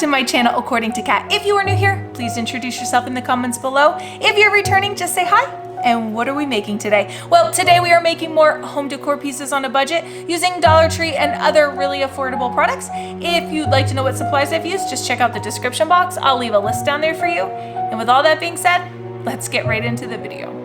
to my channel According to Kat. If you are new here, please introduce yourself in the comments below. If you're returning, just say hi. And what are we making today? Well, today we are making more home decor pieces on a budget using Dollar Tree and other really affordable products. If you'd like to know what supplies I've used, just check out the description box. I'll leave a list down there for you. And with all that being said, let's get right into the video.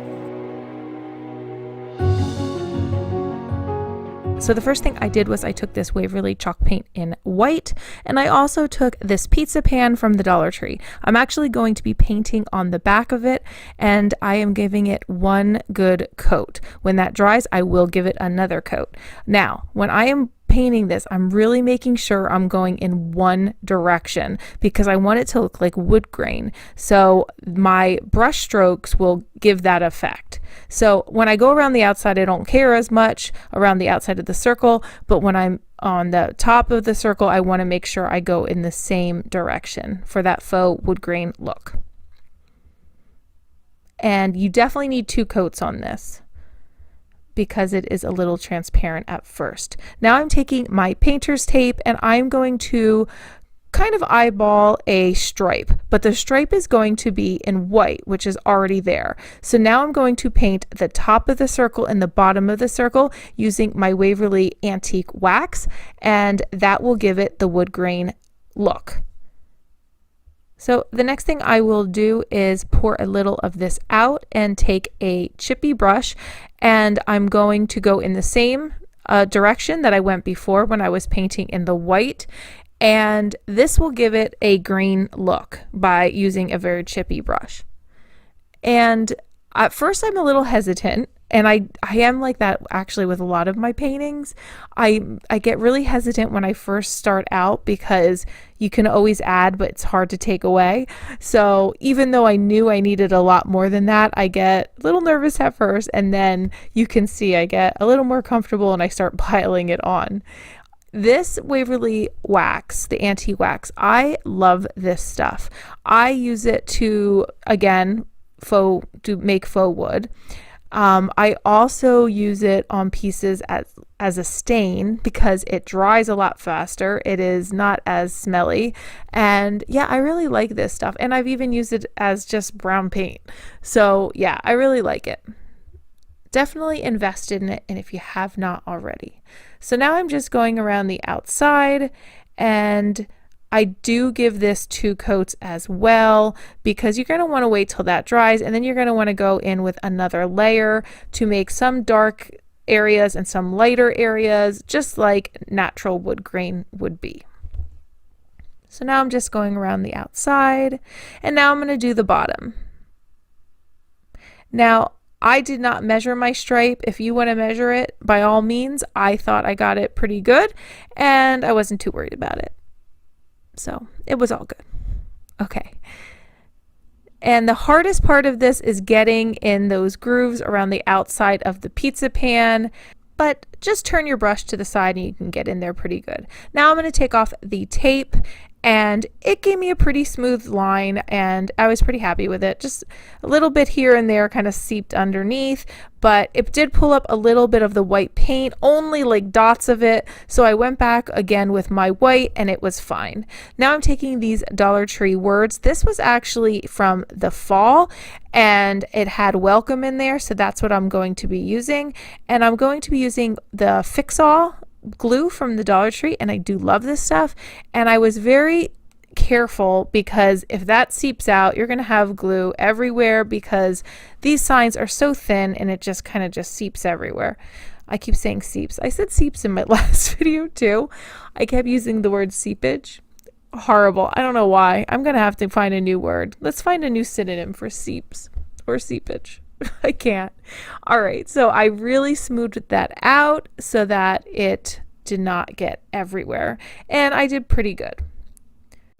So the first thing I did was I took this Waverly chalk paint in white, and I also took this pizza pan from the Dollar Tree. I'm actually going to be painting on the back of it, and I am giving it one good coat. When that dries, I will give it another coat. Now, when I am painting this, I'm really making sure I'm going in one direction because I want it to look like wood grain. So my brush strokes will give that effect. So when I go around the outside, I don't care as much around the outside of the circle, but when I'm on the top of the circle, I want to make sure I go in the same direction for that faux wood grain look. And you definitely need two coats on this, because it is a little transparent at first. Now I'm taking my painter's tape and I'm going to kind of eyeball a stripe, but the stripe is going to be in white, which is already there. So now I'm going to paint the top of the circle and the bottom of the circle using my Waverly Antique Wax, and that will give it the wood grain look. So the next thing I will do is pour a little of this out and take a chippy brush, and I'm going to go in the same direction that I went before when I was painting in the white, and this will give it a green look by using a very chippy brush. And at first I'm a little hesitant, and I am like that actually with a lot of my paintings. I get really hesitant when I first start out because you can always add, but it's hard to take away. So even though I knew I needed a lot more than that, I get a little nervous at first, and then you can see I get a little more comfortable and I start piling it on. This Waverly wax, the antique wax, I love this stuff. I use it to, again, make faux wood. I also use it on pieces as a stain because it dries a lot faster. It is not as smelly, and yeah, I really like this stuff, and I've even used it as just brown paint. So yeah, I really like it. Definitely invest in it, and if you have not already. So now I'm just going around the outside, and I do give this two coats as well because you're going to want to wait till that dries, and then you're going to want to go in with another layer to make some dark areas and some lighter areas, just like natural wood grain would be. So now I'm just going around the outside, and now I'm going to do the bottom. Now I did not measure my stripe. If you want to measure it, by all means. I thought I got it pretty good, and I wasn't too worried about it. So it was all good. Okay. And the hardest part of this is getting in those grooves around the outside of the pizza pan, but just turn your brush to the side and you can get in there pretty good. Now I'm going to take off the tape, and it gave me a pretty smooth line, and I was pretty happy with it. Just a little bit here and there kind of seeped underneath, but it did pull up a little bit of the white paint, only like dots of it. So I went back again with my white, and it was fine. Now I'm taking these Dollar Tree words. This was actually from the fall, and it had welcome in there, so that's what I'm going to be using. And I'm going to be using the Fix-All glue from the Dollar Tree, and I do love this stuff, and I was very careful because if that seeps out, you're going to have glue everywhere because these signs are so thin and it just kind of just seeps everywhere. I keep saying seeps. I said seeps in my last video too. I kept using the word seepage. Horrible. I don't know why. I'm going to have to find a new word. Let's find a new synonym for seeps or seepage. I can't. All right, so I really smoothed that out so that it did not get everywhere, and I did pretty good.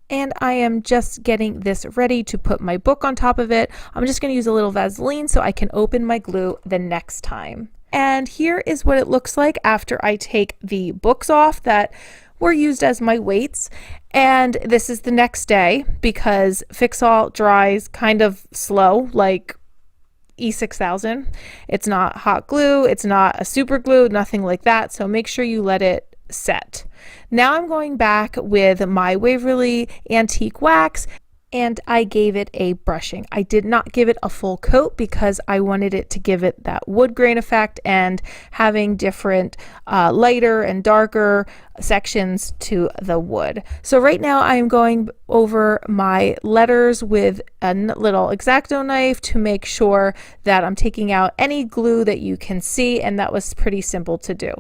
And I am just getting this ready to put my book on top of it. I'm just going to use a little Vaseline so I can open my glue the next time. And here is what it looks like after I take the books off that were used as my weights. And this is the next day because Fix-All dries kind of slow, like E6000. It's not hot glue, it's not a super glue, nothing like that. So make sure you let it set. Now I'm going back with my Waverly Antique Wax, and I gave it a brushing. I did not give it a full coat because I wanted it to give it that wood grain effect and having different lighter and darker sections to the wood. So right now I'm going over my letters with a little X-Acto knife to make sure that I'm taking out any glue that you can see, and that was pretty simple to do.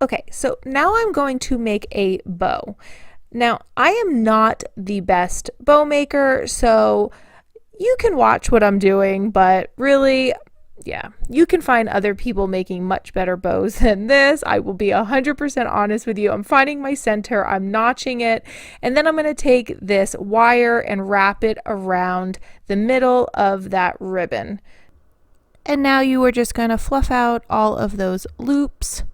Okay, so now I'm going to make a bow. Now, I am not the best bow maker, so you can watch what I'm doing, but really, yeah, you can find other people making much better bows than this. I will be 100% honest with you. I'm finding my center, I'm notching it, and then I'm going to take this wire and wrap it around the middle of that ribbon. And now you are just going to fluff out all of those loops.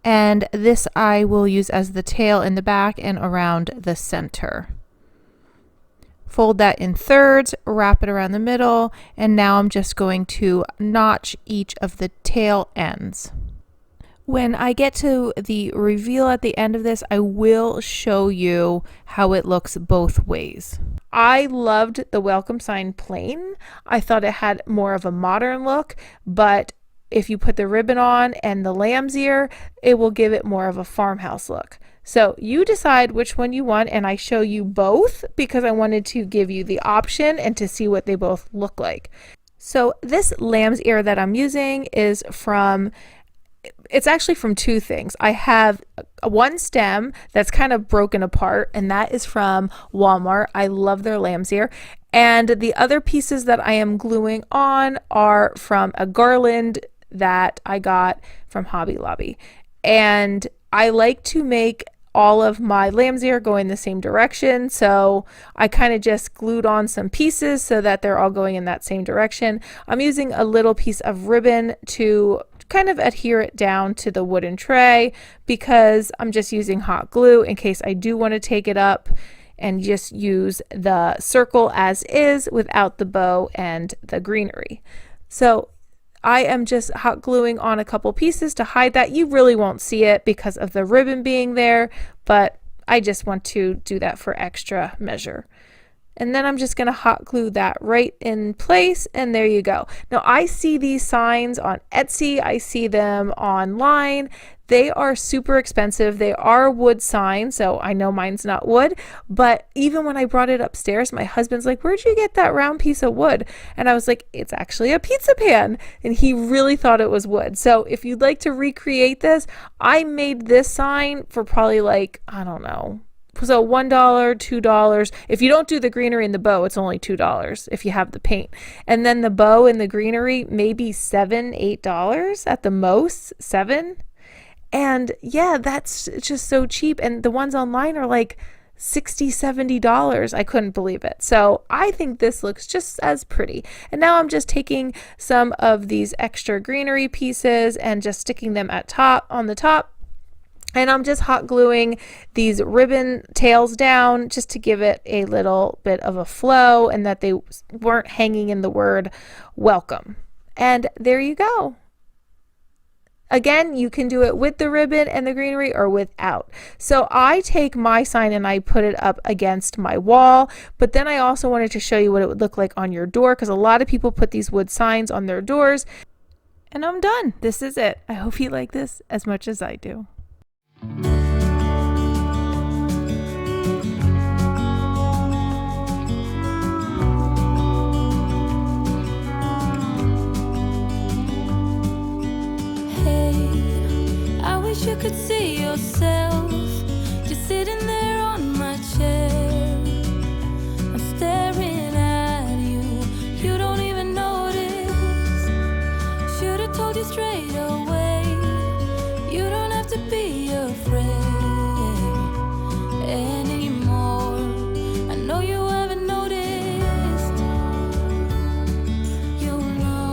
And this I will use as the tail in the back and around the center. Fold that in thirds, wrap it around the middle, and now I'm just going to notch each of the tail ends. When I get to the reveal at the end of this, I will show you how it looks both ways. I loved the welcome sign plain. I thought it had more of a modern look, but if you put the ribbon on and the lamb's ear, it will give it more of a farmhouse look. So you decide which one you want, and I show you both because I wanted to give you the option and to see what they both look like. So this lamb's ear that I'm using is it's actually from two things. I have one stem that's kind of broken apart, and that is from Walmart. I love their lamb's ear. And the other pieces that I am gluing on are from a garland that I got from Hobby Lobby. And I like to make all of my lamb's ear go in the same direction, so I kind of just glued on some pieces so that they're all going in that same direction. I'm using a little piece of ribbon to kind of adhere it down to the wooden tray because I'm just using hot glue in case I do want to take it up and just use the circle as is without the bow and the greenery. So I am just hot gluing on a couple pieces to hide that. You really won't see it because of the ribbon being there, but I just want to do that for extra measure. And then I'm just going to hot glue that right in place, and there you go. Now I see these signs on Etsy, I see them online. They are super expensive. They are wood signs, so I know mine's not wood, but even when I brought it upstairs, my husband's like, "Where'd you get that round piece of wood?" And I was like, "It's actually a pizza pan." And he really thought it was wood. So if you'd like to recreate this, I made this sign for probably like, I don't know, so $1, $2. If you don't do the greenery and the bow, it's only $2 if you have the paint. And then the bow and the greenery, maybe $7, $8 at the most, $7. And yeah, that's just so cheap. And the ones online are like $60, $70. I couldn't believe it. So I think this looks just as pretty. And now I'm just taking some of these extra greenery pieces and just sticking them on the top. And I'm just hot gluing these ribbon tails down just to give it a little bit of a flow and that they weren't hanging in the word welcome. And there you go. Again, you can do it with the ribbon and the greenery or without. So I take my sign and I put it up against my wall, but then I also wanted to show you what it would look like on your door because a lot of people put these wood signs on their doors. And I'm done. This is it. I hope you like this as much as I do. You could see yourself just sitting there on my chair. I'm staring at you, you don't even notice. Should have told you straight away, you don't have to be afraid anymore. I know you haven't noticed. You'll know.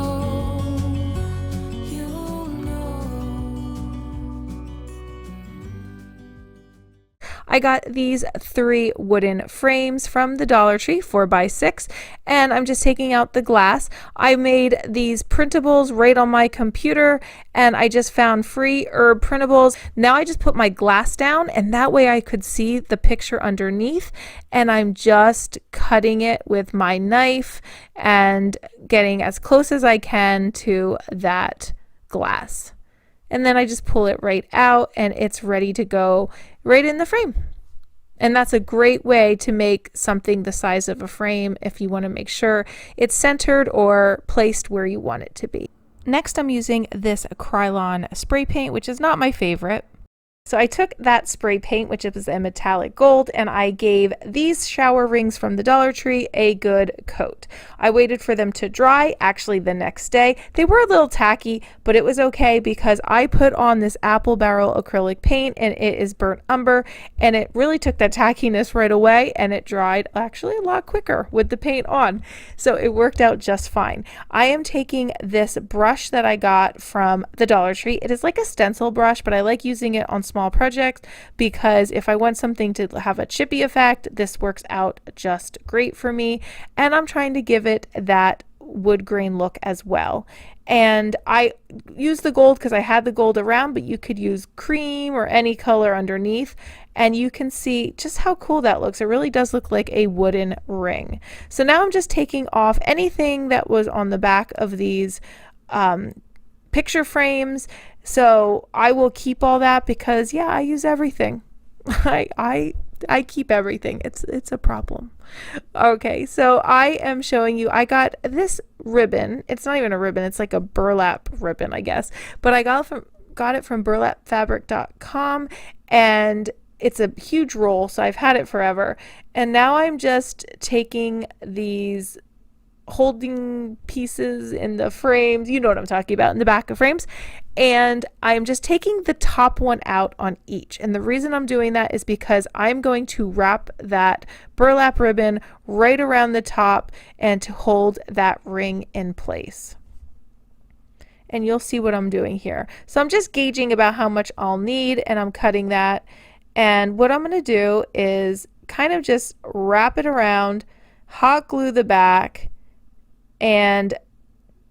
I got these 3 wooden frames from the Dollar Tree, 4x6, and I'm just taking out the glass. I made these printables right on my computer, and I just found free herb printables. Now I just put my glass down, and that way I could see the picture underneath, and I'm just cutting it with my knife and getting as close as I can to that glass. And then I just pull it right out and it's ready to go right in the frame. And that's a great way to make something the size of a frame if you want to make sure it's centered or placed where you want it to be. Next, I'm using this Krylon spray paint, which is not my favorite. So I took that spray paint, which is a metallic gold, and I gave these shower rings from the Dollar Tree a good coat. I waited for them to dry, actually the next day. They were a little tacky, but it was okay because I put on this apple barrel acrylic paint and it is burnt umber, and it really took that tackiness right away, and it dried actually a lot quicker with the paint on. So it worked out just fine. I am taking this brush that I got from the Dollar Tree. It is like a stencil brush, but I like using it on small projects because if I want something to have a chippy effect, this works out just great for me. And I'm trying to give it that wood grain look as well. And I use the gold because I had the gold around, but you could use cream or any color underneath, and you can see just how cool that looks. It really does look like a wooden ring. So now I'm just taking off anything that was on the back of these picture frames. So I will keep all that because yeah, I use everything. I keep everything. It's a problem. Okay, so I am showing you, I got this ribbon. It's not even a ribbon, it's like a burlap ribbon, I guess. But I got it from burlapfabric.com, and it's a huge roll, so I've had it forever. And now I'm just taking these holding pieces in the frames, you know what I'm talking about, in the back of frames, and I'm just taking the top one out on each. And the reason I'm doing that is because I'm going to wrap that burlap ribbon right around the top and to hold that ring in place. And you'll see what I'm doing here. So I'm just gauging about how much I'll need, and I'm cutting that. And what I'm going to do is kind of just wrap it around, hot glue the back, and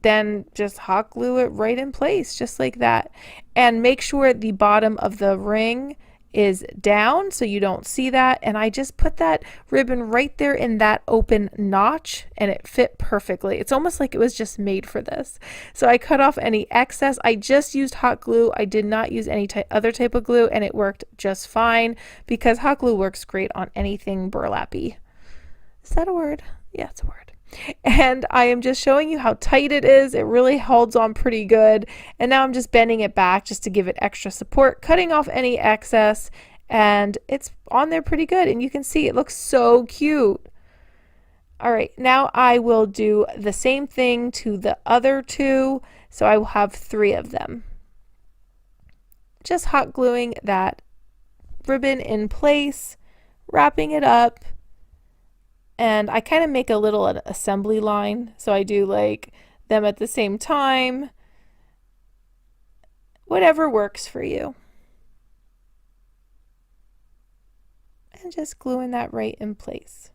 then just hot glue it right in place, just like that. And make sure the bottom of the ring is down so you don't see that. And I just put that ribbon right there in that open notch, and it fit perfectly. It's almost like it was just made for this. So I cut off any excess. I just used hot glue. I did not use any other type of glue, and it worked just fine because hot glue works great on anything burlappy. Is that a word? Yeah, it's a word. And I am just showing you how tight it is. It really holds on pretty good. And now I'm just bending it back just to give it extra support, cutting off any excess, and it's on there pretty good. And you can see it looks so cute. All right, now I will do the same thing to the other two. So I will have 3 of them. Just hot gluing that ribbon in place, wrapping it up. And I kind of make a little assembly line, so I do like them at the same time. Whatever works for you. And just gluing that right in place.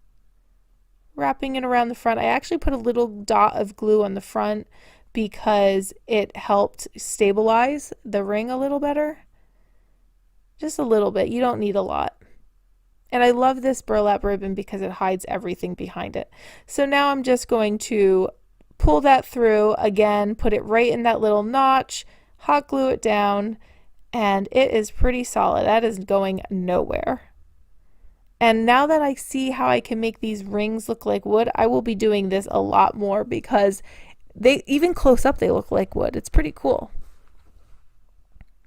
Wrapping it around the front. I actually put a little dot of glue on the front because it helped stabilize the ring a little better. Just a little bit. You don't need a lot. And I love this burlap ribbon because it hides everything behind it. So now I'm just going to pull that through again, put it right in that little notch, hot glue it down, and it is pretty solid. That is going nowhere. And now that I see how I can make these rings look like wood, I will be doing this a lot more because they, even close up, they look like wood. It's pretty cool.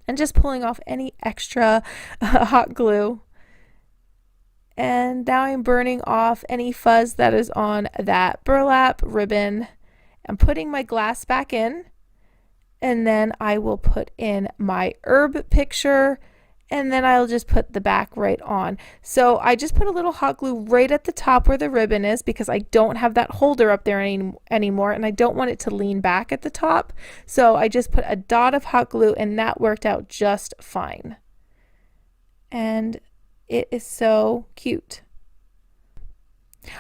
And just pulling off any extra hot glue. And now I'm burning off any fuzz that is on that burlap ribbon. I'm putting my glass back in, and then I will put in my herb picture, and then I'll just put the back right on. So I just put a little hot glue right at the top where the ribbon is because I don't have that holder up there anymore, and I don't want it to lean back at the top. So I just put a dot of hot glue, and that worked out just fine. And it is so cute.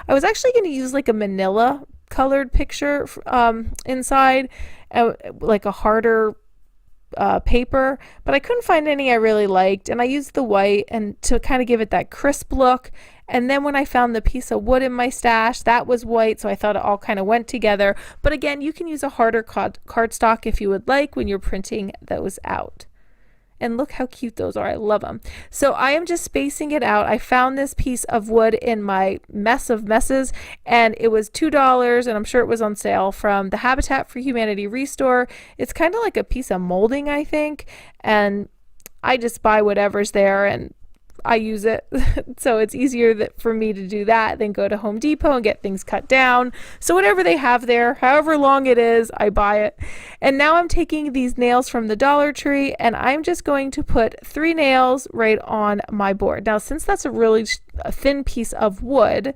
I was actually going to use like a manila colored picture inside, like a harder paper, but I couldn't find any I really liked, and I used the white and to kind of give it that crisp look. And then when I found the piece of wood in my stash, that was white, so I thought it all kind of went together. But again, you can use a harder cardstock if you would like when you're printing those out. And look how cute those are. I love them. So I am just spacing it out. I found this piece of wood in my mess of messes, and it was $2, and I'm sure it was on sale from the Habitat for Humanity Restore. It's kind of like a piece of molding, I think, and I just buy whatever's there and I use it. So it's easier for me to do that than go to Home Depot and get things cut down. So whatever they have there, however long it is, I buy it. And now I'm taking these nails from the Dollar Tree, and I'm just going to put 3 nails right on my board. Now, since that's a really thin piece of wood,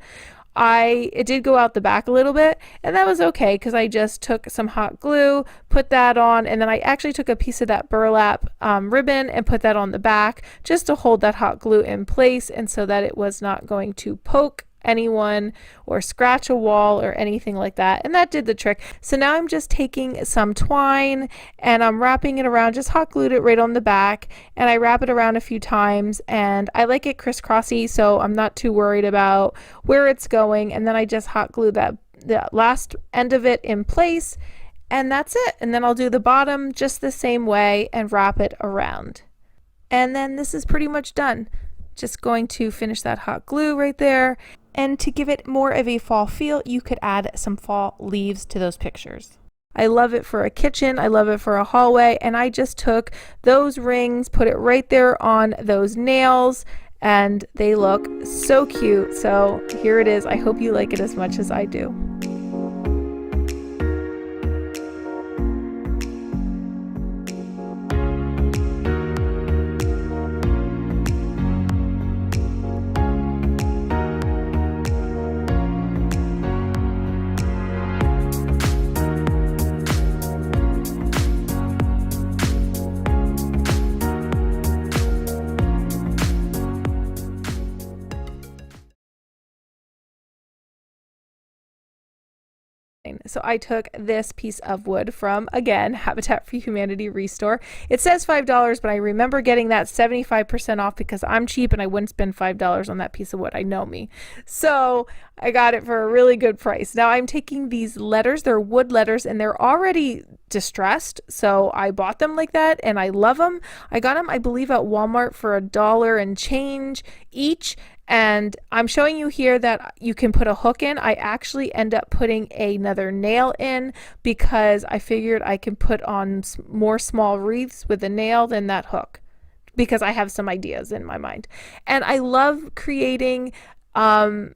it did go out the back a little bit, and that was okay because I just took some hot glue, put that on, and then I actually took a piece of that burlap ribbon and put that on the back just to hold that hot glue in place, and so that it was not going to poke anyone or scratch a wall or anything like that, and that did the trick. So now I'm just taking some twine and I'm wrapping it around, just hot glued it right on the back, and I wrap it around a few times, and I like it crisscrossy, so I'm not too worried about where it's going. And then I just hot glue the last end of it in place, and that's it. And then I'll do the bottom just the same way and wrap it around, and then this is pretty much done. Just going to finish that hot glue right there. And to give it more of a fall feel, you could add some fall leaves to those pictures. I love it for a kitchen. I love it for a hallway. And I just took those rings, put it right there on those nails, and they look so cute. So here it is. I hope you like it as much as I do. So I took this piece of wood from, again, Habitat for Humanity Restore. It says $5, but I remember getting that 75% off because I'm cheap and I wouldn't spend $5 on that piece of wood. I know me. So I got it for a really good price. Now I'm taking these letters. They're wood letters and they're already distressed. So I bought them like that and I love them. I got them, I believe, at Walmart for $1 and change each. And I'm showing you here that you can put a hook in. I actually end up putting another nail in because I figured I can put on more small wreaths with a nail than that hook, because I have some ideas in my mind. And I love creating an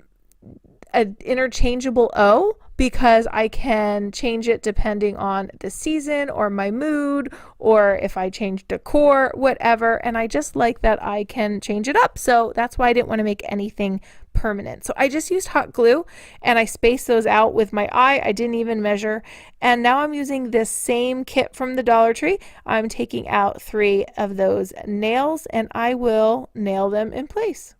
interchangeable O, because I can change it depending on the season or my mood, or if I change decor, whatever. And I just like that I can change it up. So that's why I didn't want to make anything permanent. So I just used hot glue and I spaced those out with my eye. I didn't even measure. And now I'm using this same kit from the Dollar Tree. I'm taking out 3 of those nails and I will nail them in place,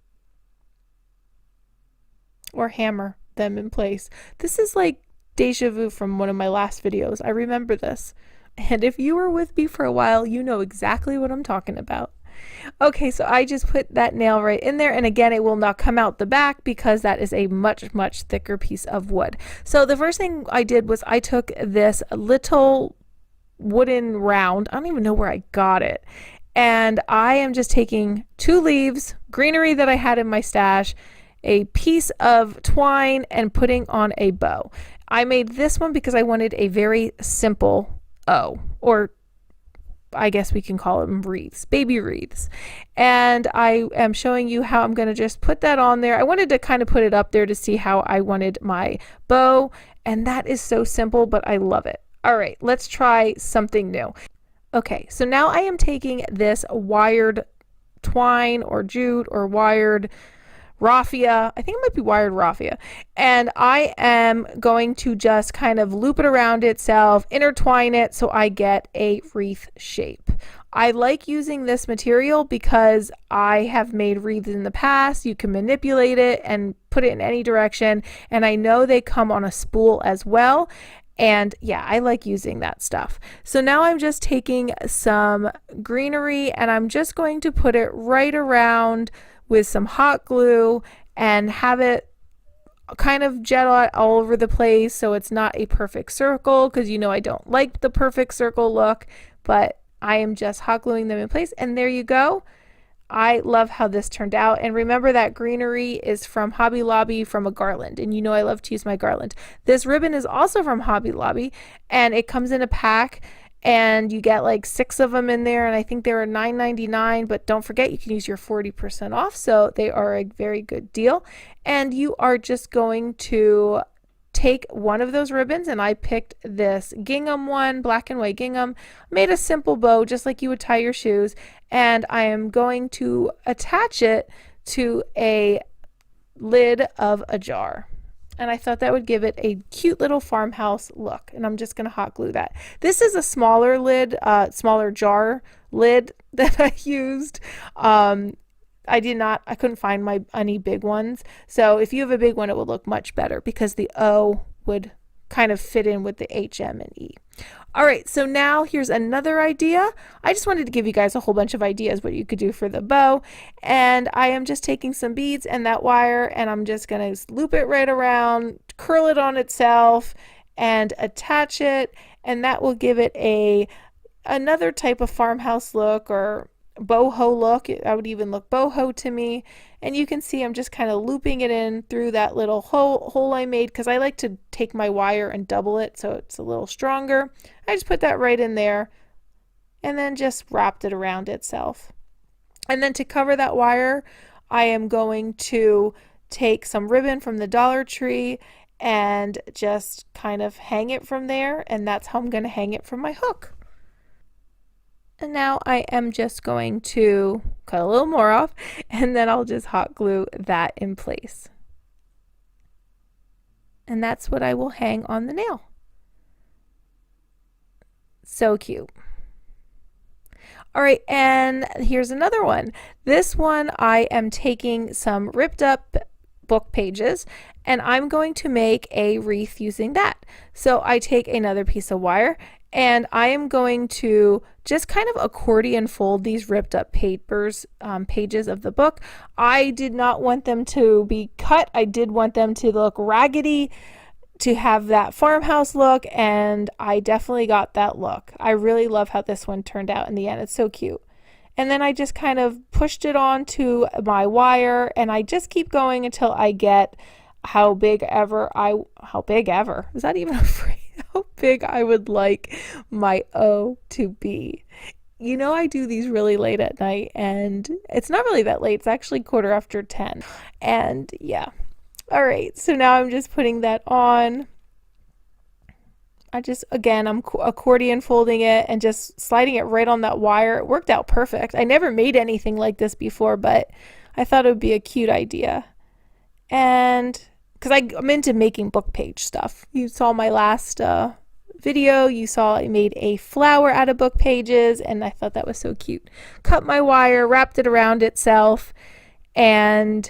or hammer them in place. This is like deja vu from one of my last videos. I remember this. And if you were with me for a while, you know exactly what I'm talking about. Okay, so I just put that nail right in there, and again, it will not come out the back because that is a much, much thicker piece of wood. So the first thing I did was I took this little wooden round, I don't even know where I got it, and I am just taking 2 leaves, greenery that I had in my stash, a piece of twine, and putting on a bow. I made this one because I wanted a very simple O, or I guess we can call them wreaths, baby wreaths. And I am showing you how I'm going to just put that on there. I wanted to kind of put it up there to see how I wanted my bow, and that is so simple, but I love it. All right, let's try something new. Okay, so now I am taking this wired twine or jute or wired raffia. I think it might be wired raffia. And I am going to just kind of loop it around itself, intertwine it so I get a wreath shape. I like using this material because I have made wreaths in the past. You can manipulate it and put it in any direction. And I know they come on a spool as well. And yeah, I like using that stuff. So now I'm just taking some greenery and I'm just going to put it right around with some hot glue and have it kind of jet out all over the place so it's not a perfect circle, because you know I don't like the perfect circle look, but I am just hot gluing them in place, and there you go. I love how this turned out. And remember that greenery is from Hobby Lobby from a garland, and you know I love to use my garland. This ribbon is also from Hobby Lobby, and it comes in a pack, and you get like 6 of them in there, and I think they were $9.99, but don't forget you can use your 40% off, so they are a very good deal. And you are just going to take one of those ribbons, and I picked this gingham one, black and white gingham, made a simple bow just like you would tie your shoes, and I am going to attach it to a lid of a jar. And I thought that would give it a cute little farmhouse look. And I'm just going to hot glue that. This is a smaller lid, smaller jar lid that I used. I couldn't find any big ones. So if you have a big one, it would look much better because the O would kind of fit in with the H, M, and E. All right, so now here's another idea. I just wanted to give you guys a whole bunch of ideas what you could do for the bow. And I am just taking some beads and that wire, and I'm just going to loop it right around, curl it on itself, and attach it. And that will give it another type of farmhouse look or boho look. That would even look boho to me. And you can see I'm just kind of looping it in through that little hole I made, because I like to take my wire and double it so it's a little stronger. I just put that right in there and then just wrapped it around itself. And then to cover that wire, I am going to take some ribbon from the Dollar Tree and just kind of hang it from there, and that's how I'm going to hang it from my hook. And now I am just going to cut a little more off, and then I'll just hot glue that in place. And that's what I will hang on the nail. So cute. All right, and here's another one. This one I am taking some ripped up book pages, and I'm going to make a wreath using that. So I take another piece of wire, and I am going to just kind of accordion fold these ripped up pages of the book. I did not want them to be cut. I did want them to look raggedy, to have that farmhouse look, and I definitely got that look. I really love how this one turned out in the end. It's so cute. And then I just kind of pushed it onto my wire, and I just keep going until I get how big ever, is that even a phrase? How big I would like my O to be. You know, I do these really late at night, and it's not really that late. It's actually 10:15. And yeah. All right, so now I'm just putting that on. I'm accordion folding it and just sliding it right on that wire. It worked out perfect. I never made anything like this before, but I thought it would be a cute idea. And because I'm into making book page stuff. You saw my last video, you saw I made a flower out of book pages, and I thought that was so cute. Cut my wire, wrapped it around itself, and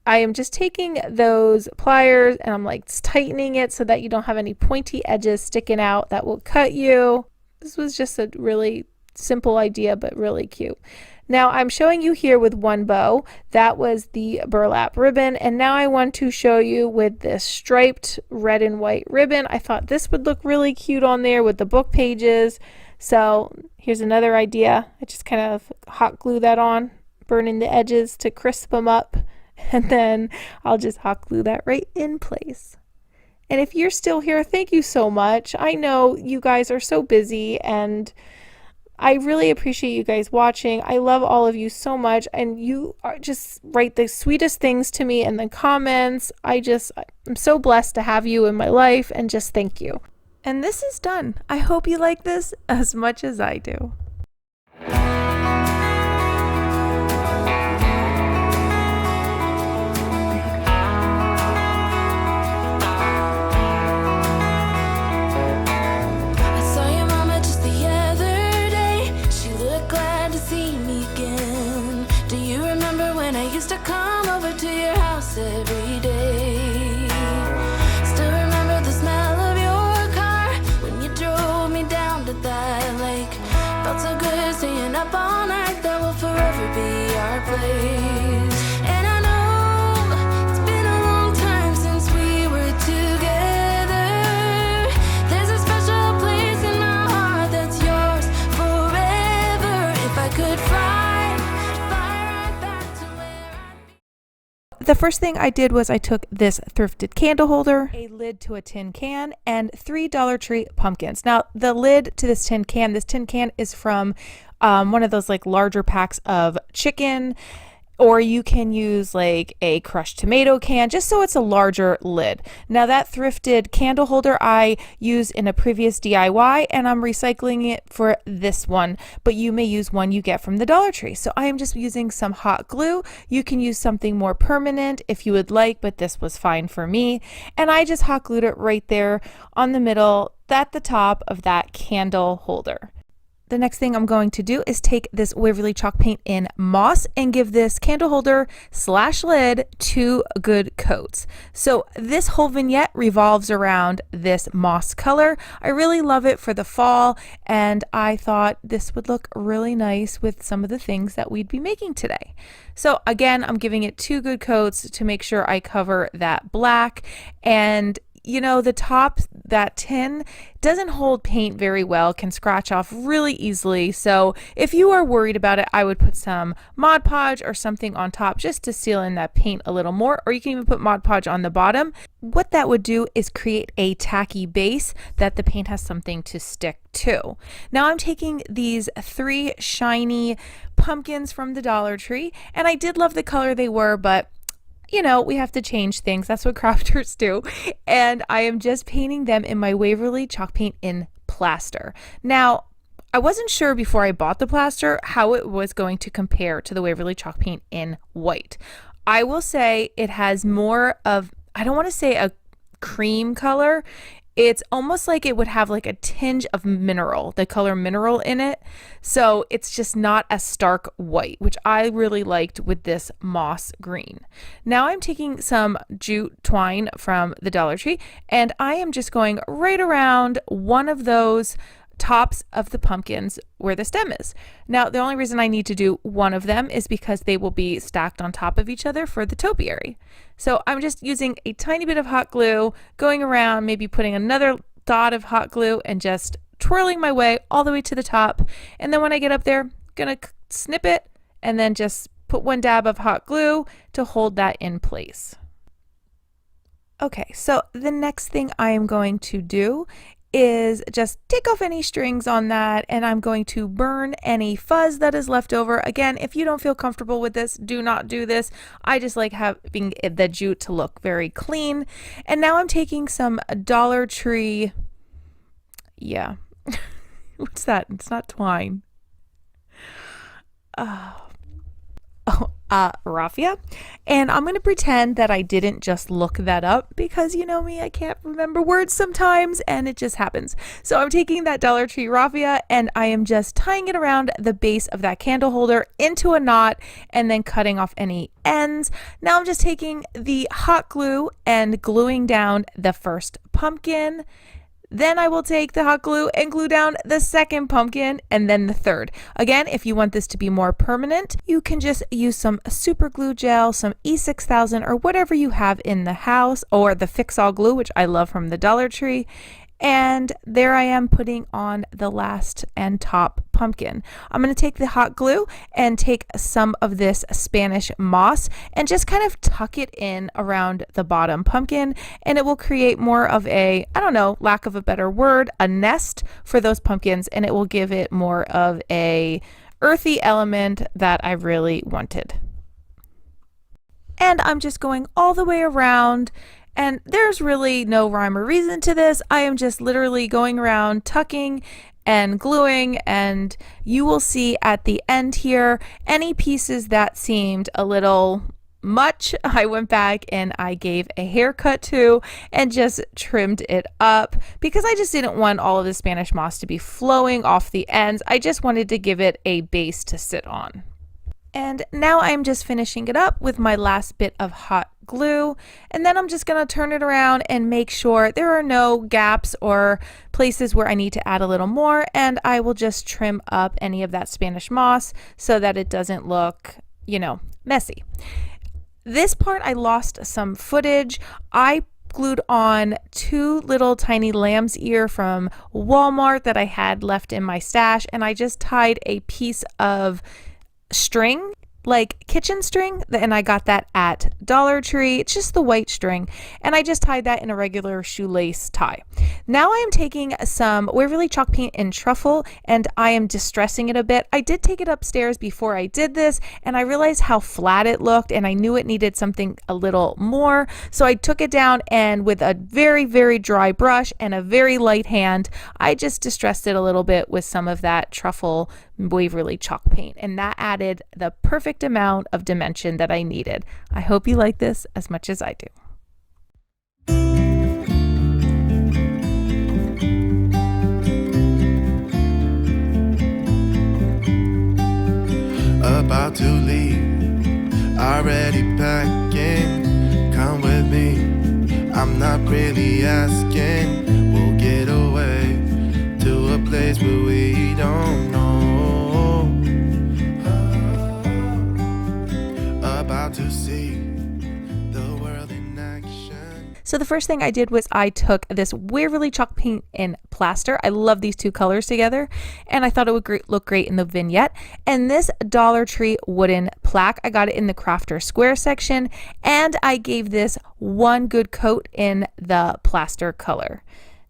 I am just taking those pliers and I'm like tightening it so that you don't have any pointy edges sticking out that will cut you. This was just a really simple idea, but really cute. Now I'm showing you here with one bow. That was the burlap ribbon, and now I want to show you with this striped red and white ribbon. I thought this would look really cute on there with the book pages. So here's another idea. I just kind of hot glue that on, burning the edges to crisp them up, and then I'll just hot glue that right in place. And if you're still here, thank you so much. I know you guys are so busy, and I really appreciate you guys watching. I love all of you so much, and you are just write the sweetest things to me in the comments. I'm so blessed to have you in my life, and just thank you. And this is done. I hope you like this as much as I do. ways. And I know it's been a long time since we were together. There's a special place in my heart that's yours forever. If I could fly right back to where The first thing I did was I took this thrifted candle holder, a lid to a tin can, and 3 Dollar Tree pumpkins. Now, the lid to this tin can is from one of those like larger packs of chicken, or you can use like a crushed tomato can, just so it's a larger lid. Now, that thrifted candle holder I used in a previous DIY, and I'm recycling it for this one, but you may use one you get from the Dollar Tree. So I am just using some hot glue. You can use something more permanent if you would like, but this was fine for me. And I just hot glued it right there on the middle at the top of that candle holder. The next thing I'm going to do is take this Waverly chalk paint in moss and give this candle holder / lid 2 good coats. So this whole vignette revolves around this moss color. I really love it for the fall, and I thought this would look really nice with some of the things that we'd be making today. So again, I'm giving it 2 good coats to make sure I cover that black. And you know, the top, that tin doesn't hold paint very well, can scratch off really easily. So if you are worried about it, I would put some Mod Podge or something on top just to seal in that paint a little more, or you can even put Mod Podge on the bottom. What that would do is create a tacky base that the paint has something to stick to. Now I'm taking these 3 shiny pumpkins from the Dollar Tree, and I did love the color they were, but you know, we have to change things. That's what crafters do. And I am just painting them in my Waverly chalk paint in plaster. Now, I wasn't sure before I bought the plaster how it was going to compare to the Waverly chalk paint in white. I will say it has more of, I don't want to say a cream color. It's almost like it would have like a tinge of mineral, the color mineral in it. So it's just not a stark white, which I really liked with this moss green. Now I'm taking some jute twine from the Dollar Tree, and I am just going right around one of those tops of the pumpkins where the stem is. Now, the only reason I need to do one of them is because they will be stacked on top of each other for the topiary. So I'm just using a tiny bit of hot glue, going around, maybe putting another dot of hot glue and just twirling my way all the way to the top. And then when I get up there, gonna snip it and then just put 1 dab of hot glue to hold that in place. Okay, so the next thing I am going to do is just take off any strings on that, and I'm going to burn any fuzz that is left over. Again, if you don't feel comfortable with this, do not do this. I just like having the jute to look very clean. And now I'm taking some Dollar Tree, yeah, what's that? It's not twine. Raffia, and I'm going to pretend that I didn't just look that up, because you know me, I can't remember words sometimes and it just happens. So I'm taking that Dollar Tree Raffia and I am just tying it around the base of that candle holder into a knot and then cutting off any ends. Now I'm just taking the hot glue and gluing down the first pumpkin. Then I will take the hot glue and glue down the second pumpkin and then the third. Again, if you want this to be more permanent, you can just use some super glue gel, some E6000 or whatever you have in the house, or the Fix-All glue, which I love from the Dollar Tree. And there I am putting on the last and top pumpkin. I'm going to take the hot glue and take some of this Spanish moss and just kind of tuck it in around the bottom pumpkin, and it will create more of a, I don't know, lack of a better word, a nest for those pumpkins, and it will give it more of a earthy element that I really wanted. And I'm just going all the way around. And there's really no rhyme or reason to this. I am just literally going around tucking and gluing, and you will see at the end here, any pieces that seemed a little much, I went back and I gave a haircut to and just trimmed it up, because I just didn't want all of the Spanish moss to be flowing off the ends. I just wanted to give it a base to sit on. And now I'm just finishing it up with my last bit of hot glue, and then I'm just going to turn it around and make sure there are no gaps or places where I need to add a little more, and I will just trim up any of that Spanish moss so that it doesn't look you know, messy. This part I lost some footage. I glued on 2 little tiny lamb's ear from Walmart that I had left in my stash, and I just tied a piece of string, like kitchen string, and I got that at Dollar Tree. It's just the white string, and I just tied that in a regular shoelace tie. Now I am taking some Waverly chalk paint in truffle, and I am distressing it a bit. I did take it upstairs before I did this, and I realized how flat it looked, and I knew it needed something a little more, so I took it down, and with a very, very dry brush and a very light hand, I just distressed it a little bit with some of that truffle Waverly chalk paint, and that added the perfect amount of dimension that I needed. I hope you like this as much as I do. About to leave, already packing. Come with me, I'm not really asking. We'll get away to a place where we don't know. About to see the world in action. So the first thing I did was I took this Waverly chalk paint in plaster. I love these 2 colors together, and I thought it would look great in the vignette. And this Dollar Tree wooden plaque, I got it in the crafter square section, and I gave this 1 good coat in the plaster color.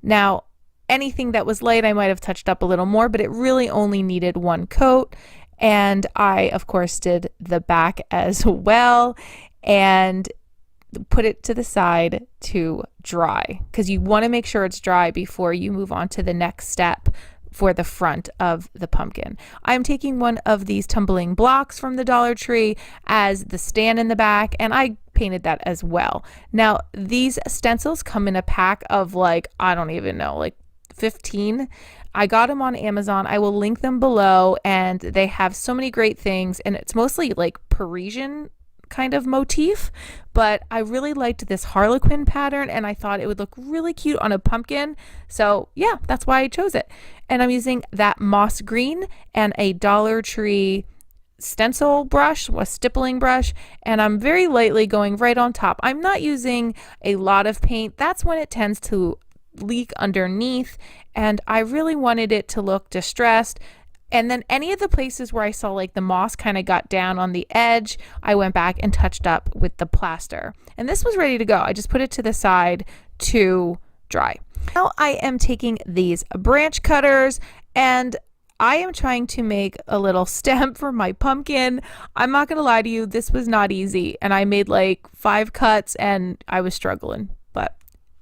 Now, anything that was light I might have touched up a little more, but it really only needed 1 coat. And I, of course, did the back as well and put it to the side to dry, because you want to make sure it's dry before you move on to the next step for the front of the pumpkin. I'm taking one of these tumbling blocks from the Dollar Tree as the stand in the back, and I painted that as well. Now, these stencils come in a pack of like, I don't even know, like 15. I got them on Amazon. I will link them below, and they have so many great things, and it's mostly like Parisian kind of motif, but I really liked this Harlequin pattern, and I thought it would look really cute on a pumpkin. So yeah, that's why I chose it. And I'm using that moss green and a Dollar Tree stencil brush, a stippling brush, and I'm very lightly going right on top. I'm not using a lot of paint. That's when it tends to leak underneath, and I really wanted it to look distressed. And then any of the places where I saw like the moss kind of got down on the edge, I went back and touched up with the plaster. And this was ready to go. I just put it to the side to dry. Now I am taking these branch cutters, and I am trying to make a little stem for my pumpkin. I'm not going to lie to you, this was not easy, and I made like 5 cuts and I was struggling, but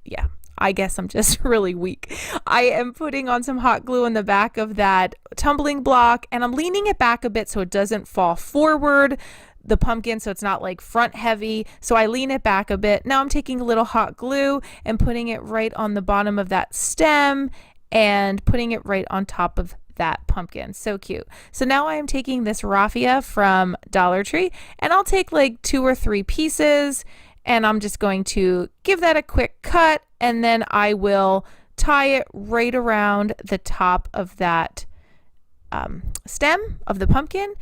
yeah. I guess I'm just really weak. I am putting on some hot glue in the back of that tumbling block, and I'm leaning it back a bit so it doesn't fall forward, the pumpkin, so it's not like front heavy. So I lean it back a bit. Now I'm taking a little hot glue and putting it right on the bottom of that stem and putting it right on top of that pumpkin. So cute. So now I am taking this raffia from Dollar Tree, and I'll take like 2 or 3 pieces, and I'm just going to give that a quick cut, and then I will tie it right around the top of that stem of the pumpkin,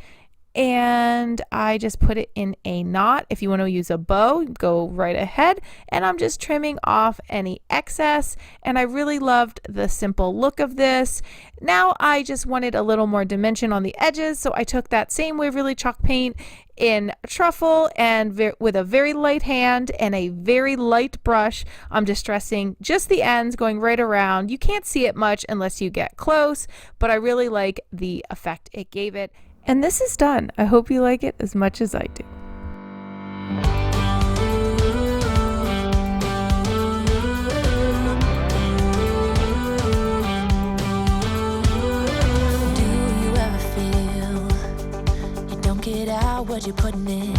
and I just put it in a knot. If you want to use a bow, go right ahead, and I'm just trimming off any excess, and I really loved the simple look of this. Now I just wanted a little more dimension on the edges, so I took that same Waverly chalk paint in truffle, and with a very light hand and a very light brush, I'm distressing just the ends, going right around. You can't see it much unless you get close, but I really like the effect it gave it. And this is done. I hope you like it as much as I do. Do you ever feel you don't get out what you're putting in?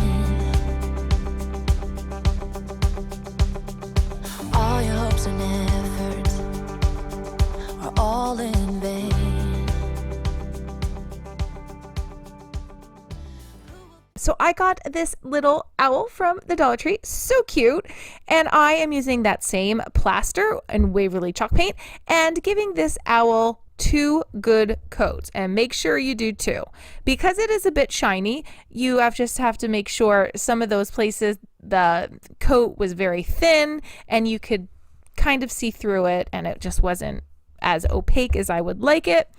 All your hopes and efforts are all in vain. So I got this little owl from the Dollar Tree, so cute, and I am using that same plaster and Waverly chalk paint and giving this owl 2 good coats, and make sure you do 2. Because it is a bit shiny, you just have to make sure some of those places the coat was very thin and you could kind of see through it and it just wasn't as opaque as I would like it.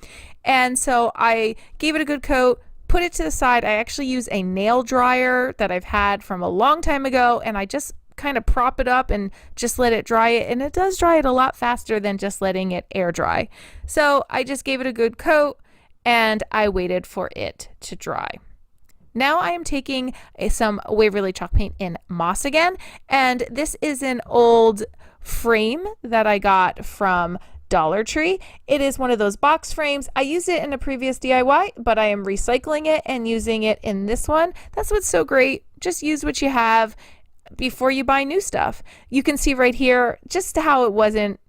And so I gave it a good coat, put it to the side. I actually use a nail dryer that I've had from a long time ago, and I just kind of prop it up and just let it dry it, and it does dry it a lot faster than just letting it air dry. So I just gave it a good coat and I waited for it to dry. Now I am taking some Waverly chalk paint in moss again, and this is an old frame that I got from Dollar Tree. It is one of those box frames. I used it in a previous DIY, but I am recycling it and using it in this one. That's what's so great. Just use what you have before you buy new stuff. You can see right here just how it wasn't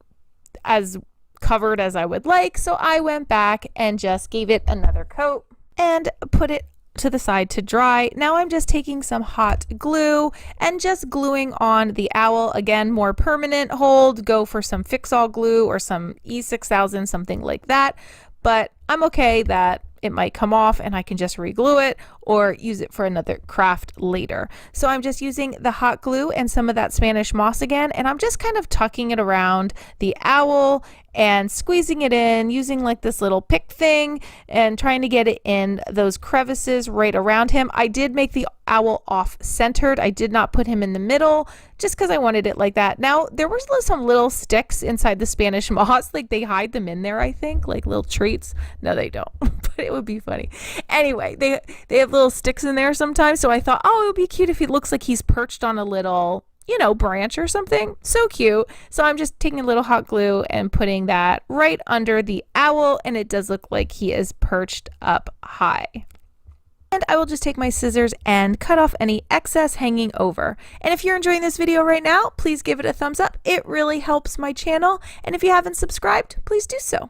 as covered as I would like, so I went back and just gave it another coat and put it to the side to dry. Now I'm just taking some hot glue and just gluing on the owl. Again, more permanent hold, go for some fix-all glue or some E6000, something like that, but I'm okay that it might come off and I can just re-glue it or use it for another craft later. So I'm just using the hot glue and some of that Spanish moss again, and I'm just kind of tucking it around the owl and squeezing it in using like this little pick thing and trying to get it in those crevices right around him. I did make the owl off centered. I did not put him in the middle just because I wanted it like that. Now there were some little sticks inside the Spanish moss, like they hide them in there, I think, like little treats. No, they don't, but it would be funny. Anyway, they have little sticks in there sometimes, so I thought, oh, it would be cute if he looks like he's perched on a little, you know, branch or something. So cute. So I'm just taking a little hot glue and putting that right under the owl, and it does look like he is perched up high. And I will just take my scissors and cut off any excess hanging over. And if you're enjoying this video right now, please give it a thumbs up. It really helps my channel. And if you haven't subscribed, please do so.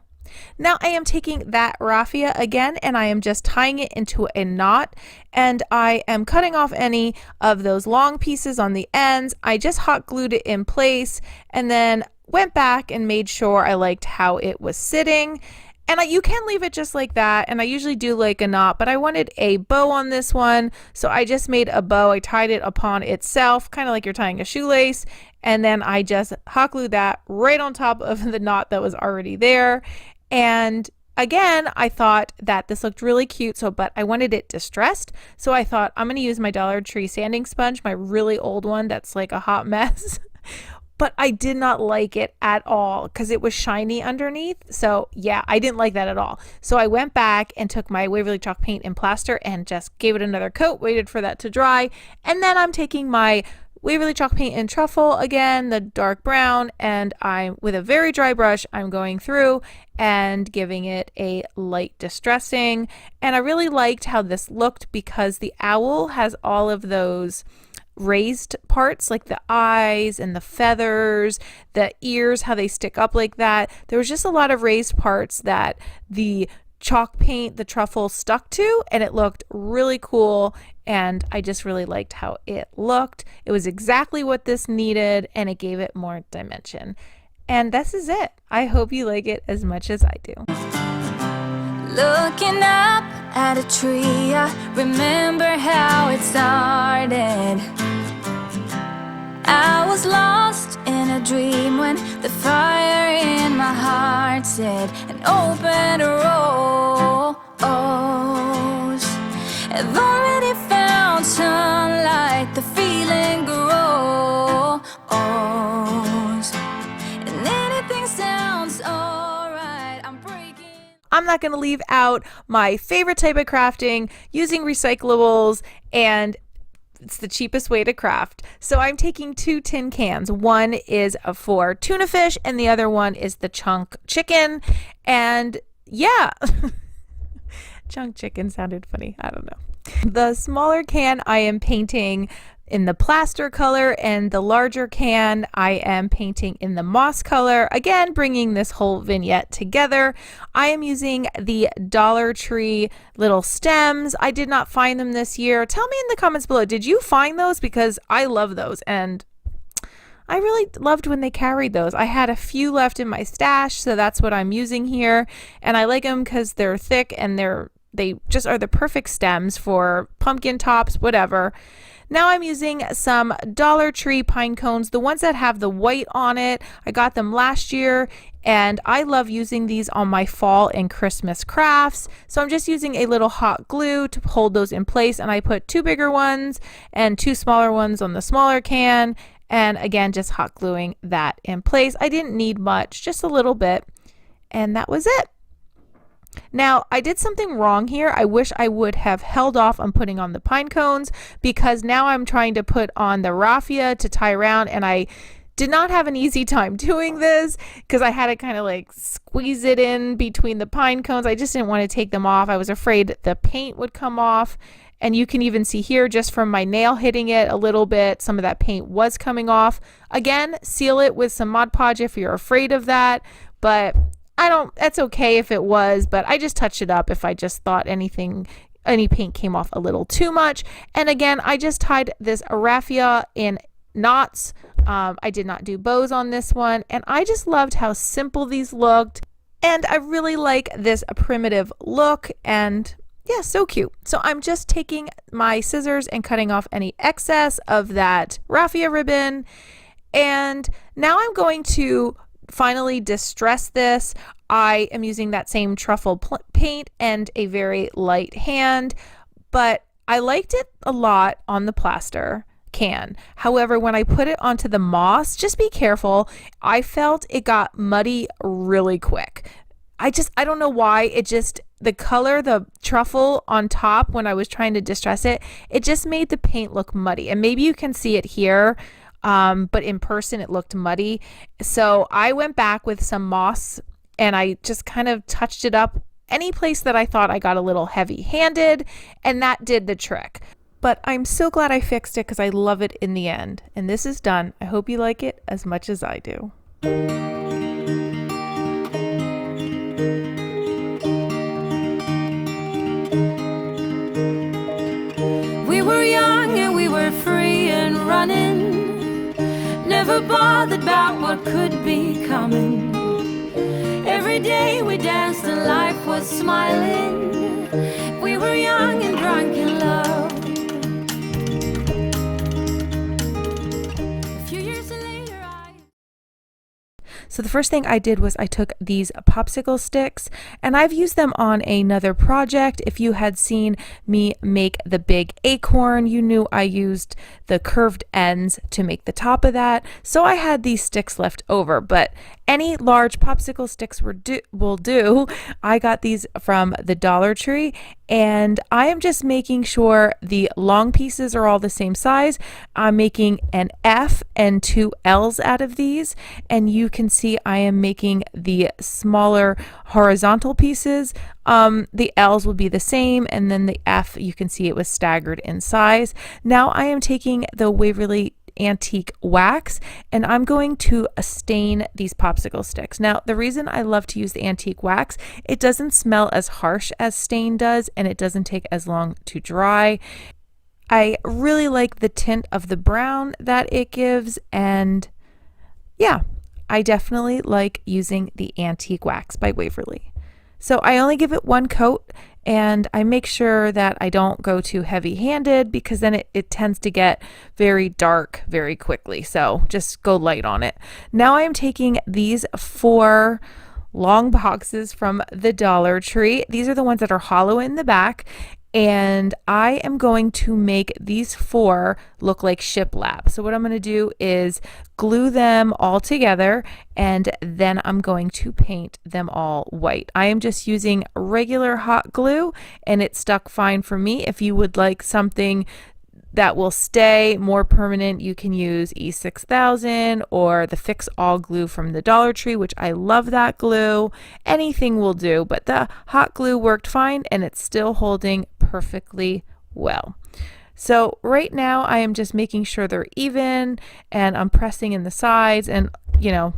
Now I am taking that raffia again and I am just tying it into a knot, and I am cutting off any of those long pieces on the ends. I just hot glued it in place and then went back and made sure I liked how it was sitting. And you can leave it just like that, and I usually do like a knot, but I wanted a bow on this one, so I just made a bow. I tied it upon itself, kind of like you're tying a shoelace, and then I just hot glued that right on top of the knot that was already there. And again, I thought that this looked really cute, but I wanted it distressed, so I thought I'm going to use my Dollar Tree sanding sponge, my really old one that's like a hot mess. But I did not like it at all because it was shiny underneath. So yeah, I didn't like that at all. So I went back and took my Waverly chalk paint and plaster and just gave it another coat, waited for that to dry. And then I'm taking my Waverly chalk paint and truffle again, the dark brown, and with a very dry brush, I'm going through and giving it a light distressing. And I really liked how this looked because the owl has all of those raised parts, like the eyes and the feathers, the ears, how they stick up like that. There was just a lot of raised parts that the chalk paint, the truffle, stuck to, and it looked really cool, and I just really liked how it looked. It was exactly what this needed, and it gave it more dimension. And this is it. I hope you like it as much as I do. Looking up at a tree, I remember how it started. I was lost in a dream when the fire in my heart said an open rose. I've already found sunlight, the feeling grows, and anything sounds alright. I'm not going to leave out my favorite type of crafting, using recyclables, and it's the cheapest way to craft. So I'm taking 2 tin cans. One is for tuna fish and the other one is the chunk chicken. And yeah, chunk chicken sounded funny. I don't know. The smaller can I am painting in the plaster color, and the larger can I am painting in the moss color. Again, bringing this whole vignette together. I am using the Dollar Tree little stems. I did not find them this year. Tell me in the comments below, did you find those? Because I love those, and I really loved when they carried those. I had a few left in my stash, so that's what I'm using here. And I like them because they're thick and they just are the perfect stems for pumpkin tops, whatever. Now I'm using some Dollar Tree pine cones, the ones that have the white on it. I got them last year, and I love using these on my fall and Christmas crafts. So I'm just using a little hot glue to hold those in place, and I put 2 bigger ones and 2 smaller ones on the smaller can, and again, just hot gluing that in place. I didn't need much, just a little bit, and that was it. Now, I did something wrong here. I wish I would have held off on putting on the pine cones, because now I'm trying to put on the raffia to tie around, and I did not have an easy time doing this because I had to kind of like squeeze it in between the pine cones. I just didn't want to take them off. I was afraid the paint would come off. And you can even see here, just from my nail hitting it a little bit, some of that paint was coming off. Again, seal it with some Mod Podge if you're afraid of that, but that's okay if it was, but I just touched it up if I just thought any paint came off a little too much. And again, I just tied this raffia in knots. I did not do bows on this one, and I just loved how simple these looked, and I really like this primitive look, and yeah, so cute. So I'm just taking my scissors and cutting off any excess of that raffia ribbon, and now I'm going to finally distress this. I am using that same truffle paint and a very light hand, but I liked it a lot on the plaster can. However, when I put it onto the moss, just be careful. I felt it got muddy really quick. I don't know why. The color, the truffle on top, when I was trying to distress it, it just made the paint look muddy. And maybe you can see it here, but in person it looked muddy. So I went back with some moss and I just kind of touched it up any place that I thought I got a little heavy handed, and that did the trick. But I'm so glad I fixed it because I love it in the end. And this is done. I hope you like it as much as I do. We were young and we were free and running, never bothered about what could be coming. Every day we danced and life was smiling. We were young and drunk in love. So the first thing I did was I took these popsicle sticks, and I've used them on another project. If you had seen me make the big acorn, you knew I used the curved ends to make the top of that. So I had these sticks left over, but any large popsicle sticks will do. I got these from the Dollar Tree, and I am just making sure the long pieces are all the same size. I'm making an F and 2 L's out of these, and you can see I am making the smaller horizontal pieces. The L's will be the same, and then the F, you can see it was staggered in size. Now I am taking the Waverly antique wax, and I'm going to stain these popsicle sticks. Now, the reason I love to use the antique wax, it doesn't smell as harsh as stain does, and it doesn't take as long to dry. I really like the tint of the brown that it gives, and yeah, I definitely like using the antique wax by Waverly. So I only give it 1 coat, and I make sure that I don't go too heavy-handed, because then it tends to get very dark very quickly. So just go light on it. Now I am taking these 4 long boxes from the Dollar Tree. These are the ones that are hollow in the back, and I am going to make these 4 look like shiplap. So what I'm going to do is glue them all together, and then I'm going to paint them all white. I am just using regular hot glue, and it stuck fine for me. If you would like something that will stay more permanent, you can use E6000 or the Fix All glue from the Dollar Tree, which I love that glue. Anything will do, but the hot glue worked fine, and it's still holding perfectly well. So right now I am just making sure they're even, and I'm pressing in the sides and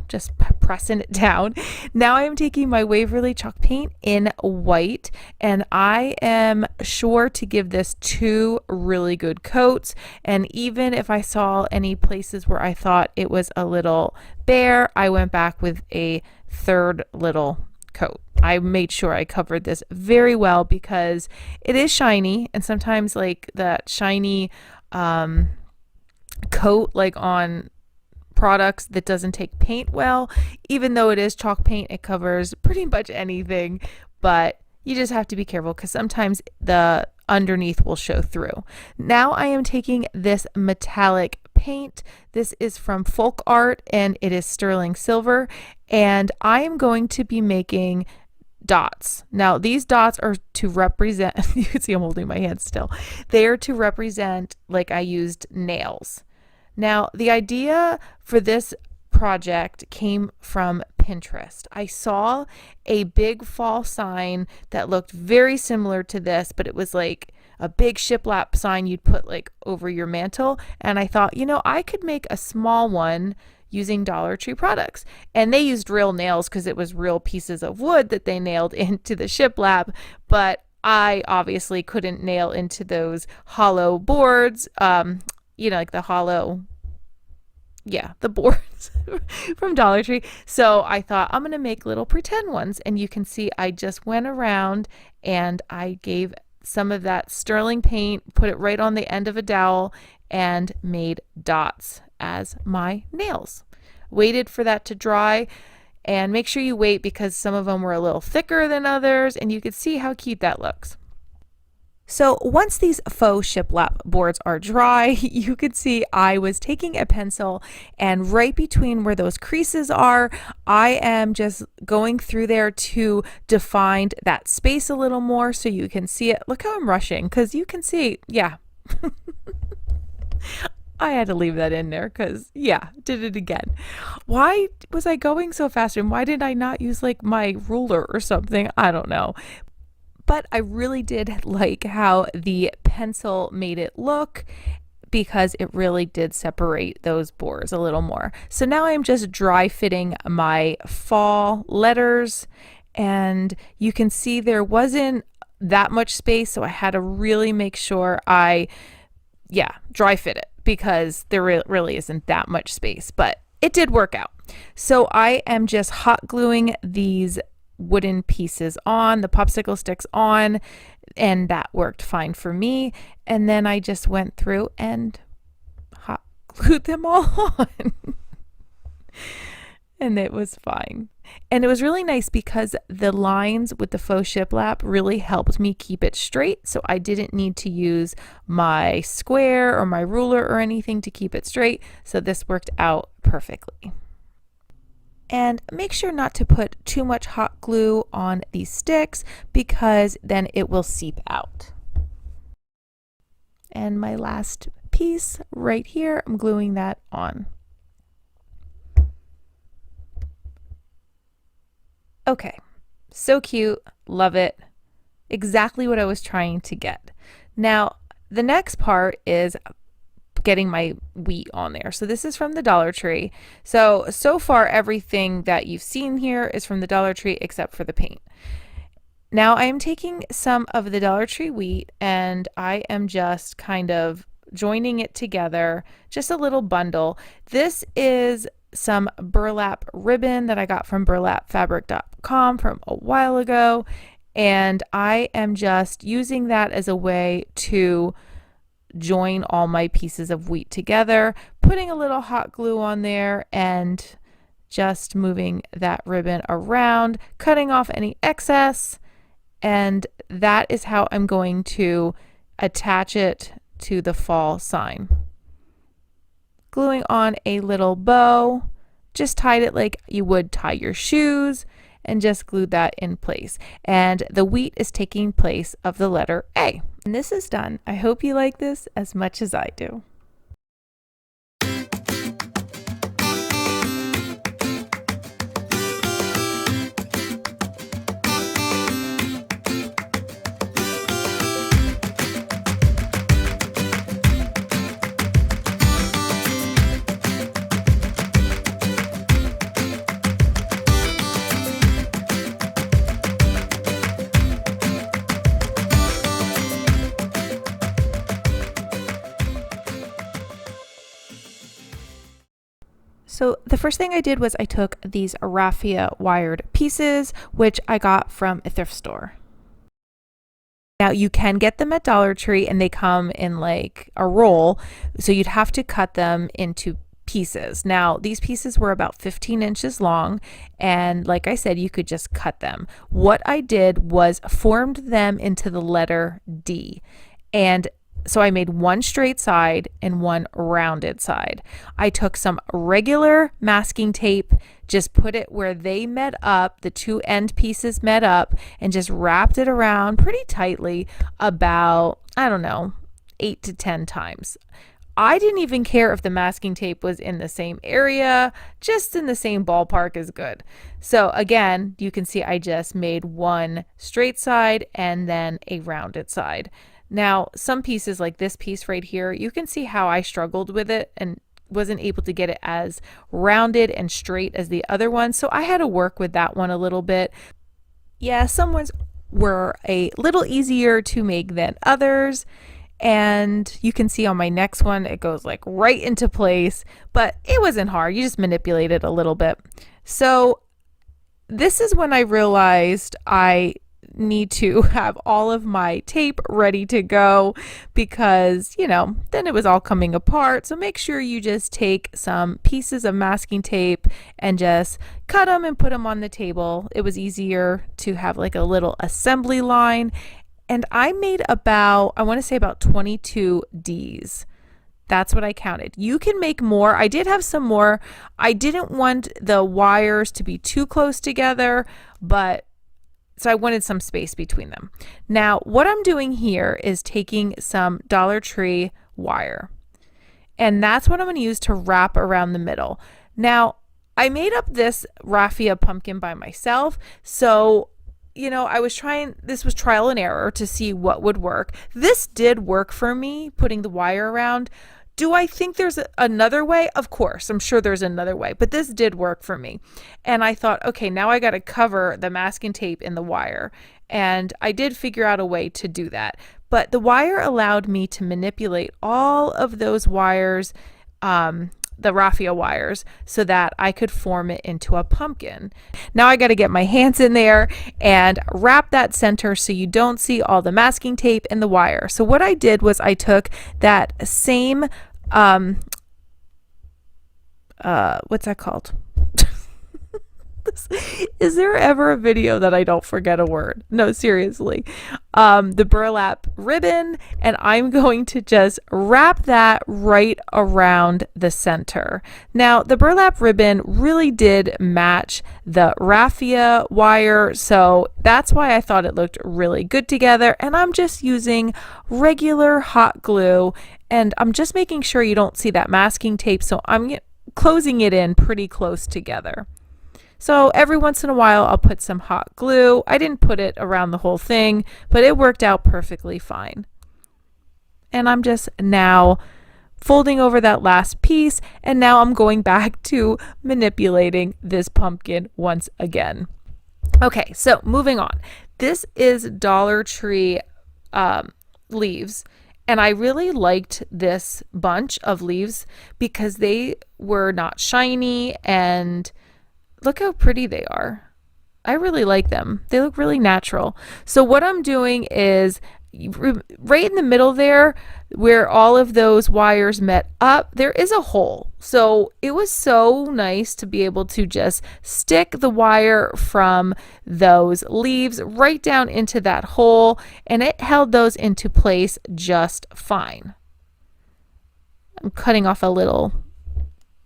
just pressing it down. Now I am taking my Waverly chalk paint in white, and I am sure to give this 2 really good coats. And even if I saw any places where I thought it was a little bare, I went back with a 3rd little coat. I made sure I covered this very well because it is shiny, and sometimes like that shiny coat like on products that doesn't take paint well, even though it is chalk paint, it covers pretty much anything, but you just have to be careful because sometimes the underneath will show through. Now I am taking this metallic paint. This is from Folk Art and it is sterling silver, and I am going to be making dots. Now these dots are to represent, you can see I'm holding my hand still, they are to represent like I used nails. Now, the idea for this project came from Pinterest. I saw a big fall sign that looked very similar to this, but it was like a big shiplap sign you'd put like over your mantle. And I thought, I could make a small one using Dollar Tree products. And they used real nails because it was real pieces of wood that they nailed into the shiplap. But I obviously couldn't nail into those hollow boards, like the hollow, the boards from Dollar Tree. So I thought I'm going to make little pretend ones. And you can see I just went around and I gave some of that sterling paint, put it right on the end of a dowel, and made dots as my nails. Waited for that to dry, and make sure you wait because some of them were a little thicker than others, and you could see how cute that looks. So once these faux shiplap boards are dry, you could see I was taking a pencil, and right between where those creases are, I am just going through there to define that space a little more so you can see it. Look how I'm rushing because you can see, I had to leave that in there because, did it again. Why was I going so fast, and why did I not use like my ruler or something? I don't know. But I really did like how the pencil made it look because it really did separate those boards a little more. So now I'm just dry fitting my fall letters, and you can see there wasn't that much space, so I had to really make sure I dry fit it because there really isn't that much space, but it did work out. So I am just hot gluing these wooden pieces on, the popsicle sticks on, and that worked fine for me. And then I just went through and hot glued them all on. And it was fine. And it was really nice because the lines with the faux shiplap really helped me keep it straight. So I didn't need to use my square or my ruler or anything to keep it straight. So this worked out perfectly. And make sure not to put too much hot glue on these sticks because then it will seep out. And my last piece right here, I'm gluing that on. Okay, so cute, love it. Exactly what I was trying to get. Now, the next part is getting my wheat on there. So this is from the Dollar Tree. So far everything that you've seen here is from the Dollar Tree except for the paint. Now I am taking some of the Dollar Tree wheat and I am just kind of joining it together, just a little bundle. This is some burlap ribbon that I got from burlapfabric.com from a while ago, and I am just using that as a way to join all my pieces of wheat together, putting a little hot glue on there and just moving that ribbon around, cutting off any excess, and that is how I'm going to attach it to the fall sign. Gluing on a little bow, just tied it like you would tie your shoes and just glued that in place. And the wheat is taking place of the letter A. And this is done. I hope you like this as much as I do. So the first thing I did was I took these raffia wired pieces, which I got from a thrift store. Now you can get them at Dollar Tree and they come in like a roll, so you'd have to cut them into pieces. Now these pieces were about 15 inches long, and like I said, you could just cut them. What I did was formed them into the letter D, and so I made one straight side and one rounded side. I took some regular masking tape, just put it where they met up, the two end pieces met up, and just wrapped it around pretty tightly about, I don't know, 8 to 10 times. I didn't even care if the masking tape was in the same area, just in the same ballpark is good. So again, you can see I just made one straight side and then a rounded side. Now, some pieces like this piece right here, you can see how I struggled with it and wasn't able to get it as rounded and straight as the other one. So I had to work with that one a little bit. Yeah, some ones were a little easier to make than others. And you can see on my next one, it goes like right into place, but it wasn't hard. You just manipulate it a little bit. So this is when I realized I need to have all of my tape ready to go because, you know, then it was all coming apart. So make sure you just take some pieces of masking tape and just cut them and put them on the table. It was easier to have like a little assembly line. And I made about, I want to say about 22 Ds. That's what I counted. You can make more. I did have some more. I didn't want the wires to be too close together, but so I wanted some space between them. Now, what I'm doing here is taking some Dollar Tree wire, and that's what I'm going to use to wrap around the middle. Now, I made up this raffia pumpkin by myself, so you know, this was trial and error to see what would work. This did work for me, putting the wire around. Do I think there's another way? Of course, I'm sure there's another way, but this did work for me. And I thought, okay, now I got to cover the masking tape in the wire. And I did figure out a way to do that. But the wire allowed me to manipulate all of those wires, the raffia wires, so that I could form it into a pumpkin. Now I got to get my hands in there and wrap that center so you don't see all the masking tape and the wire. So what I did was I took that same what's that called? Is there ever a video that I don't forget a word? No, seriously. The burlap ribbon, and I'm going to just wrap that right around the center. Now, the burlap ribbon really did match the raffia wire, so that's why I thought it looked really good together. And I'm just using regular hot glue, and I'm just making sure you don't see that masking tape, so I'm closing it in pretty close together. So every once in a while, I'll put some hot glue. I didn't put it around the whole thing, but it worked out perfectly fine. And I'm just now folding over that last piece, and now I'm going back to manipulating this pumpkin once again. Okay, so moving on. This is Dollar Tree leaves. And I really liked this bunch of leaves because they were not shiny, and look how pretty they are. I really like them. They look really natural. So what I'm doing is right in the middle there where all of those wires met up, there is a hole. So it was so nice to be able to just stick the wire from those leaves right down into that hole, and it held those into place just fine. I'm cutting off a little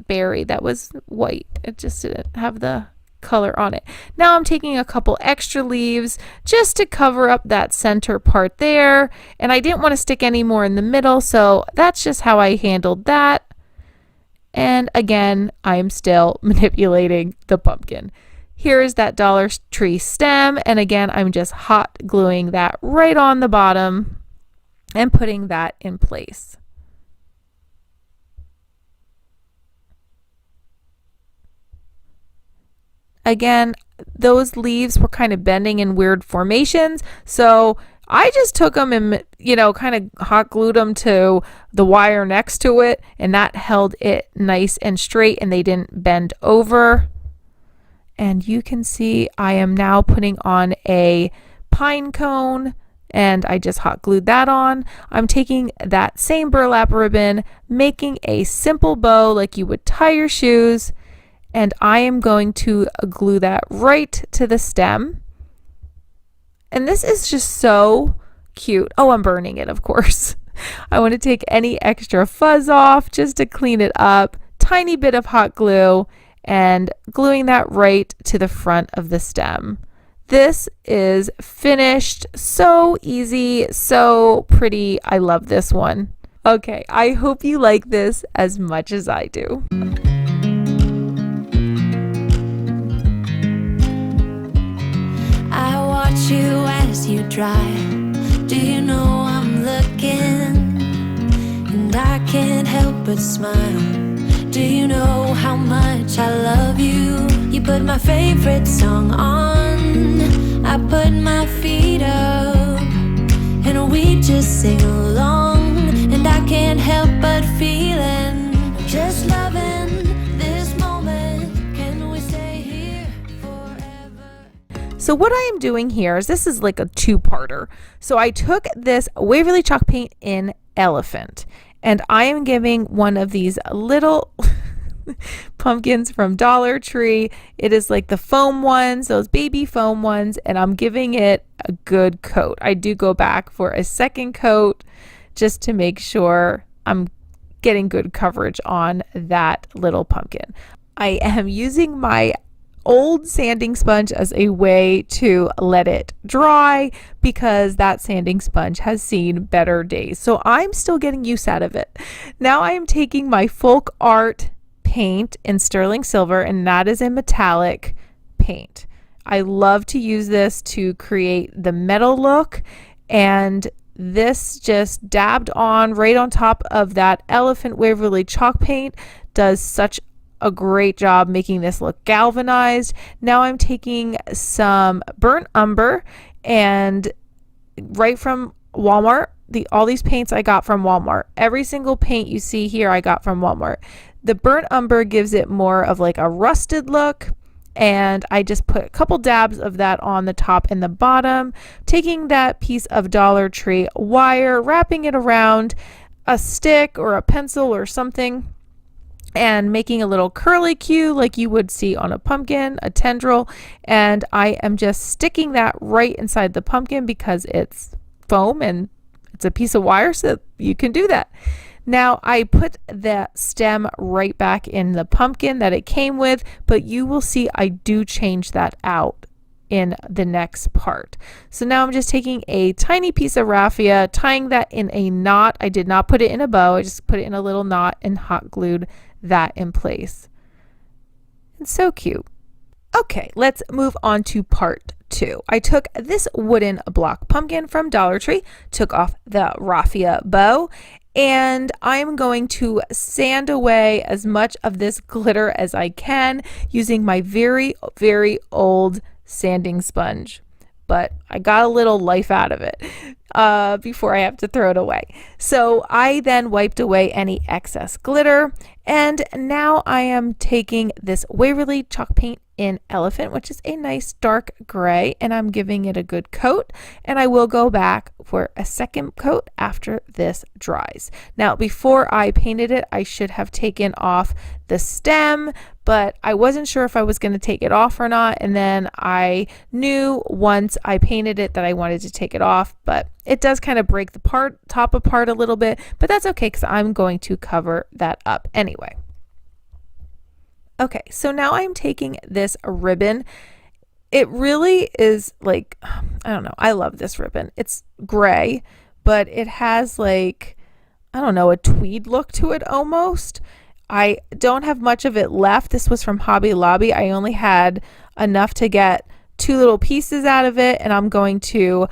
berry that was white. It just didn't have the color on it. Now I'm taking a couple extra leaves just to cover up that center part there, and I didn't want to stick any more in the middle, so that's just how I handled that. And again, I'm still manipulating the pumpkin. Here is that Dollar Tree stem, and again, I'm just hot gluing that right on the bottom and putting that in place. Again, those leaves were kind of bending in weird formations, so I just took them and, you know, kind of hot glued them to the wire next to it, and that held it nice and straight and they didn't bend over. And you can see I am now putting on a pine cone, and I just hot glued that on. I'm taking that same burlap ribbon, making a simple bow like you would tie your shoes, and I am going to glue that right to the stem. And this is just so cute. Oh, I'm burning it, of course. I want to take any extra fuzz off just to clean it up. Tiny bit of hot glue and gluing that right to the front of the stem. This is finished. So easy, so pretty. I love this one. Okay, I hope you like this as much as I do. I watch you as you drive. Do you know I'm looking? And I can't help but smile. Do you know how much I love you? You put my favorite song on. I put my feet up, and we just sing along. And I can't help but feeling, just loving this moment. Can we stay here forever? So what I am doing here is, this is like a two-parter. So I took this Waverly chalk paint in Elephant, and I am giving one of these little pumpkins from Dollar Tree. It is like the foam ones, those baby foam ones, and I'm giving it a good coat. I do go back for a second coat just to make sure I'm getting good coverage on that little pumpkin. I am using my old sanding sponge as a way to let it dry, because that sanding sponge has seen better days. So I'm still getting use out of it. Now I am taking my folk art paint in sterling silver, and that is a metallic paint. I love to use this to create the metal look, and this just dabbed on right on top of that Elephant Waverly chalk paint does such a great job making this look galvanized. Now I'm taking some burnt umber, and right from Walmart, all these paints I got from Walmart. Every single paint you see here I got from Walmart. The burnt umber gives it more of like a rusted look, and I just put a couple dabs of that on the top and the bottom, taking that piece of Dollar Tree wire, wrapping it around a stick or a pencil or something, and making a little curly cue like you would see on a pumpkin, a tendril, and I am just sticking that right inside the pumpkin because it's foam and it's a piece of wire, so you can do that. Now I put the stem right back in the pumpkin that it came with, but you will see I do change that out in the next part. So now I'm just taking a tiny piece of raffia, tying that in a knot. I did not put it in a bow, I just put it in a little knot and hot glued that in place. It's so cute. Okay, let's move on to part 2. I took this wooden block pumpkin from Dollar Tree, took off the raffia bow, and I'm going to sand away as much of this glitter as I can using my very, very old sanding sponge. But I got a little life out of it before I have to throw it away. So I then wiped away any excess glitter, and now I am taking this Waverly chalk paint in Elephant, which is a nice dark gray, and I'm giving it a good coat, and I will go back for a second coat after this dries. Now before I painted it, I should have taken off the stem, but I wasn't sure if I was going to take it off or not, and then I knew once I painted it that I wanted to take it off, but it does kind of break the top apart a little bit, but that's okay because I'm going to cover that up anyway. Okay, so now I'm taking this ribbon. It really is like, I don't know, I love this ribbon. It's gray, but it has like, I don't know, a tweed look to it almost. I don't have much of it left. This was from Hobby Lobby. I only had enough to get 2 little pieces out of it, and I'm going to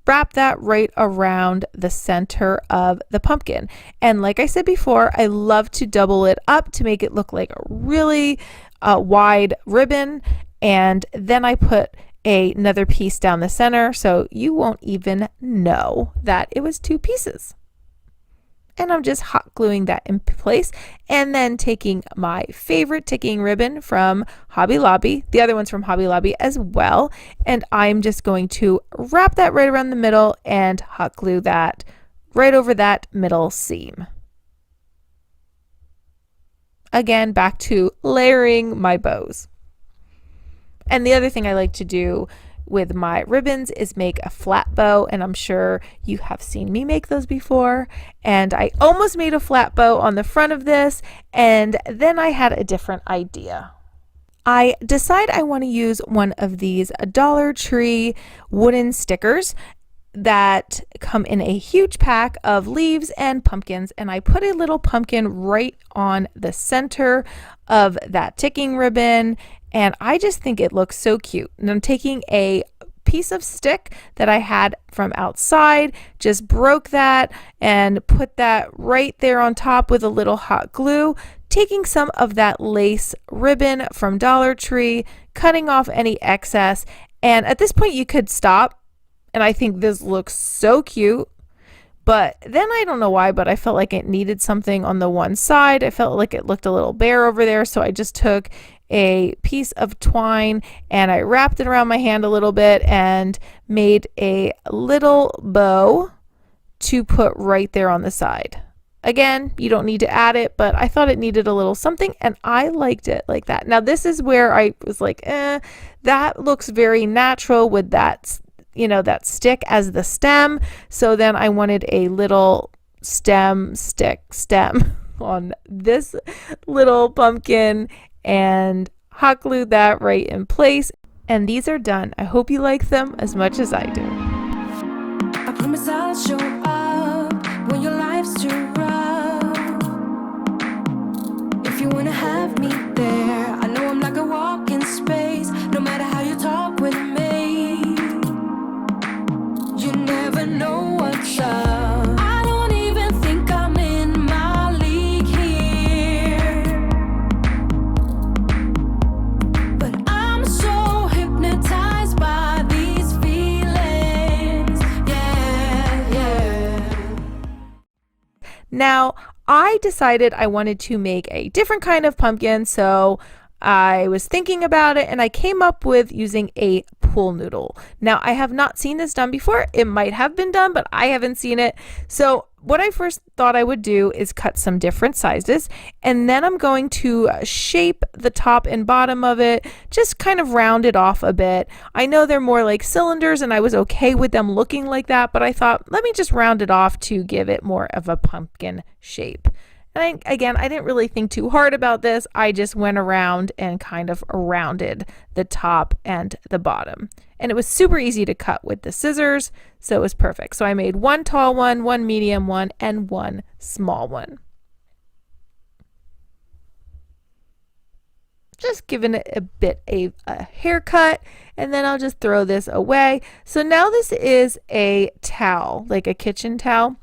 wrap that right around the center of the pumpkin. And like I said before, I love to double it up to make it look like a really wide ribbon, and then I put another piece down the center, so you won't even know that it was two pieces. And I'm just hot gluing that in place, and then taking my favorite ticking ribbon from Hobby Lobby, the other one's from Hobby Lobby as well, and I'm just going to wrap that right around the middle and hot glue that right over that middle seam. Again, back to layering my bows. And the other thing I like to do with my ribbons is make a flat bow, and I'm sure you have seen me make those before. And I almost made a flat bow on the front of this, and then I had a different idea. I decide I want to use one of these Dollar Tree wooden stickers that come in a huge pack of leaves and pumpkins, and I put a little pumpkin right on the center of that ticking ribbon, and I just think it looks so cute. And I'm taking a piece of stick that I had from outside, just broke that and put that right there on top with a little hot glue, taking some of that lace ribbon from Dollar Tree, cutting off any excess, and at this point you could stop. And I think this looks so cute, but then I don't know why, but I felt like it needed something on the one side. I felt like it looked a little bare over there, so I just took a piece of twine and I wrapped it around my hand a little bit and made a little bow to put right there on the side. Again, you don't need to add it, but I thought it needed a little something, and I liked it like that. Now this is where I was like, that looks very natural with that, you know, that stick as the stem. So then I wanted a little stem on this little pumpkin and hot glued that right in place. And these are done. I hope you like them as much as I do. I promise I'll show up when your life's too rough. If you wanna have me there, I know I'm like a walk in space. No matter how you talk with me, you never know what's up. I don't even think I'm in my league here, but I'm so hypnotized by these feelings. Yeah. Now, I decided I wanted to make a different kind of pumpkin, so I was thinking about it and I came up with using a pool noodle. Now, I have not seen this done before. It might have been done, but I haven't seen it. So what I first thought I would do is cut some different sizes, and then I'm going to shape the top and bottom of it, just kind of round it off a bit. I know they're more like cylinders and I was okay with them looking like that, but I thought, let me just round it off to give it more of a pumpkin shape. And I didn't really think too hard about this. I just went around and kind of rounded the top and the bottom. And it was super easy to cut with the scissors, so it was perfect. So I made one tall one, one medium one, and one small one. Just giving it a bit of a haircut, and then I'll just throw this away. So now this is a towel, like a kitchen towel.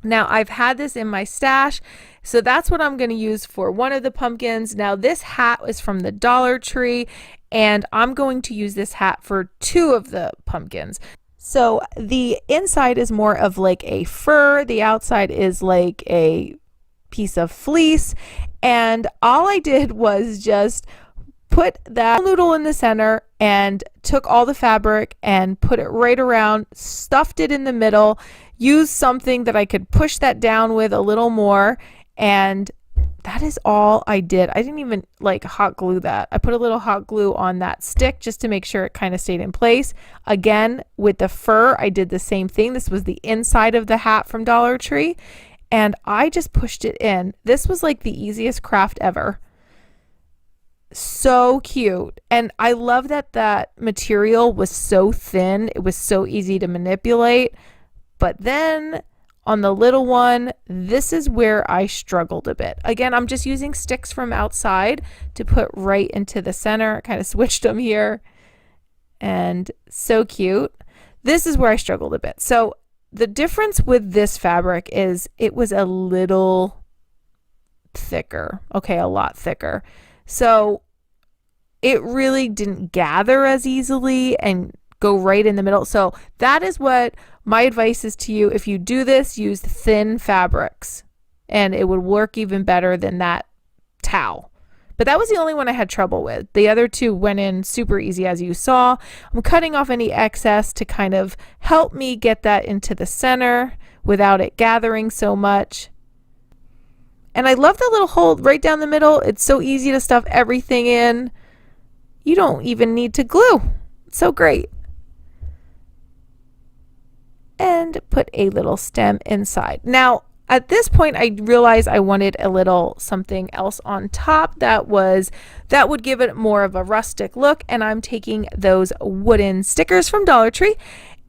Now I've had this in my stash, so that's what I'm going to use for one of the pumpkins. Now this hat is from the Dollar Tree, and I'm going to use this hat for two of the pumpkins. So the inside is more of like a fur, the outside is like a piece of fleece, and all I did was just put that noodle in the center and took all the fabric and put it right around, stuffed it in the middle, used something that I could push that down with a little more, and that is all I did. I didn't even like hot glue that. I put a little hot glue on that stick just to make sure it kind of stayed in place. Again, with the fur, I did the same thing. This was the inside of the hat from Dollar Tree, and I just pushed it in. This was like the easiest craft ever. So cute. And I love that that material was so thin. It was so easy to manipulate. But then on the little one, this is where I struggled a bit. Again, I'm just using sticks from outside to put right into the center. Kind of switched them here. And so cute. This is where I struggled a bit. So the difference with this fabric is it was a little thicker. Okay, a lot thicker. So it really didn't gather as easily and go right in the middle. So that is what my advice is to you. If you do this, use thin fabrics and it would work even better than that towel. But that was the only one I had trouble with. The other two went in super easy, as you saw. I'm cutting off any excess to kind of help me get that into the center without it gathering so much. And I love the little hole right down the middle. It's so easy to stuff everything in. You don't even need to glue. It's so great. And put a little stem inside. Now, at this point, I realized I wanted a little something else on top that would give it more of a rustic look, and I'm taking those wooden stickers from Dollar Tree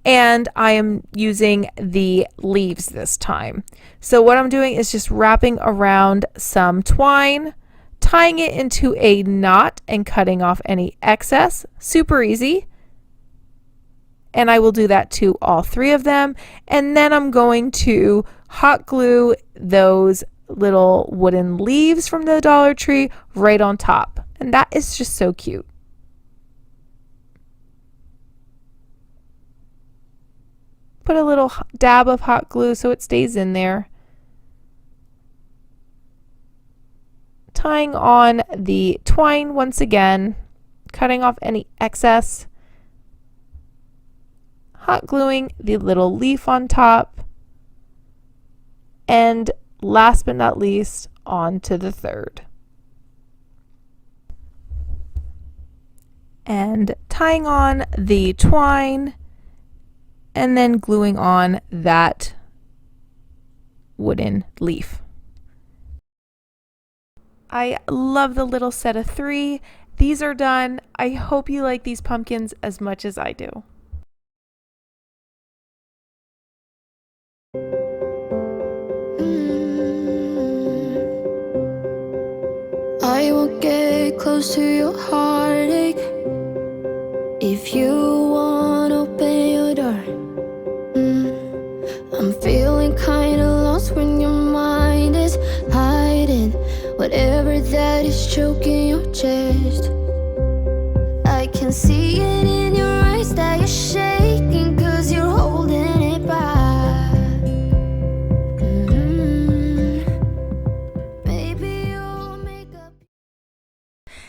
and I am using the leaves this time. So what I'm doing is just wrapping around some twine, tying it into a knot and cutting off any excess. Super easy. And I will do that to all three of them. And then I'm going to hot glue those little wooden leaves from the Dollar Tree right on top. And that is just so cute. Put a little dab of hot glue so it stays in there. Tying on the twine once again, cutting off any excess. Hot gluing the little leaf on top, and last but not least, on to the third. And tying on the twine and then gluing on that wooden leaf. I love the little set of 3. These are done. I hope you like these pumpkins as much as I do. I won't get close to your heartache if you won't open your door. I'm feeling kinda lost when your mind is hiding whatever that is choking your chest. I can see it in your eyes that you're shaking 'cause you're holding it back.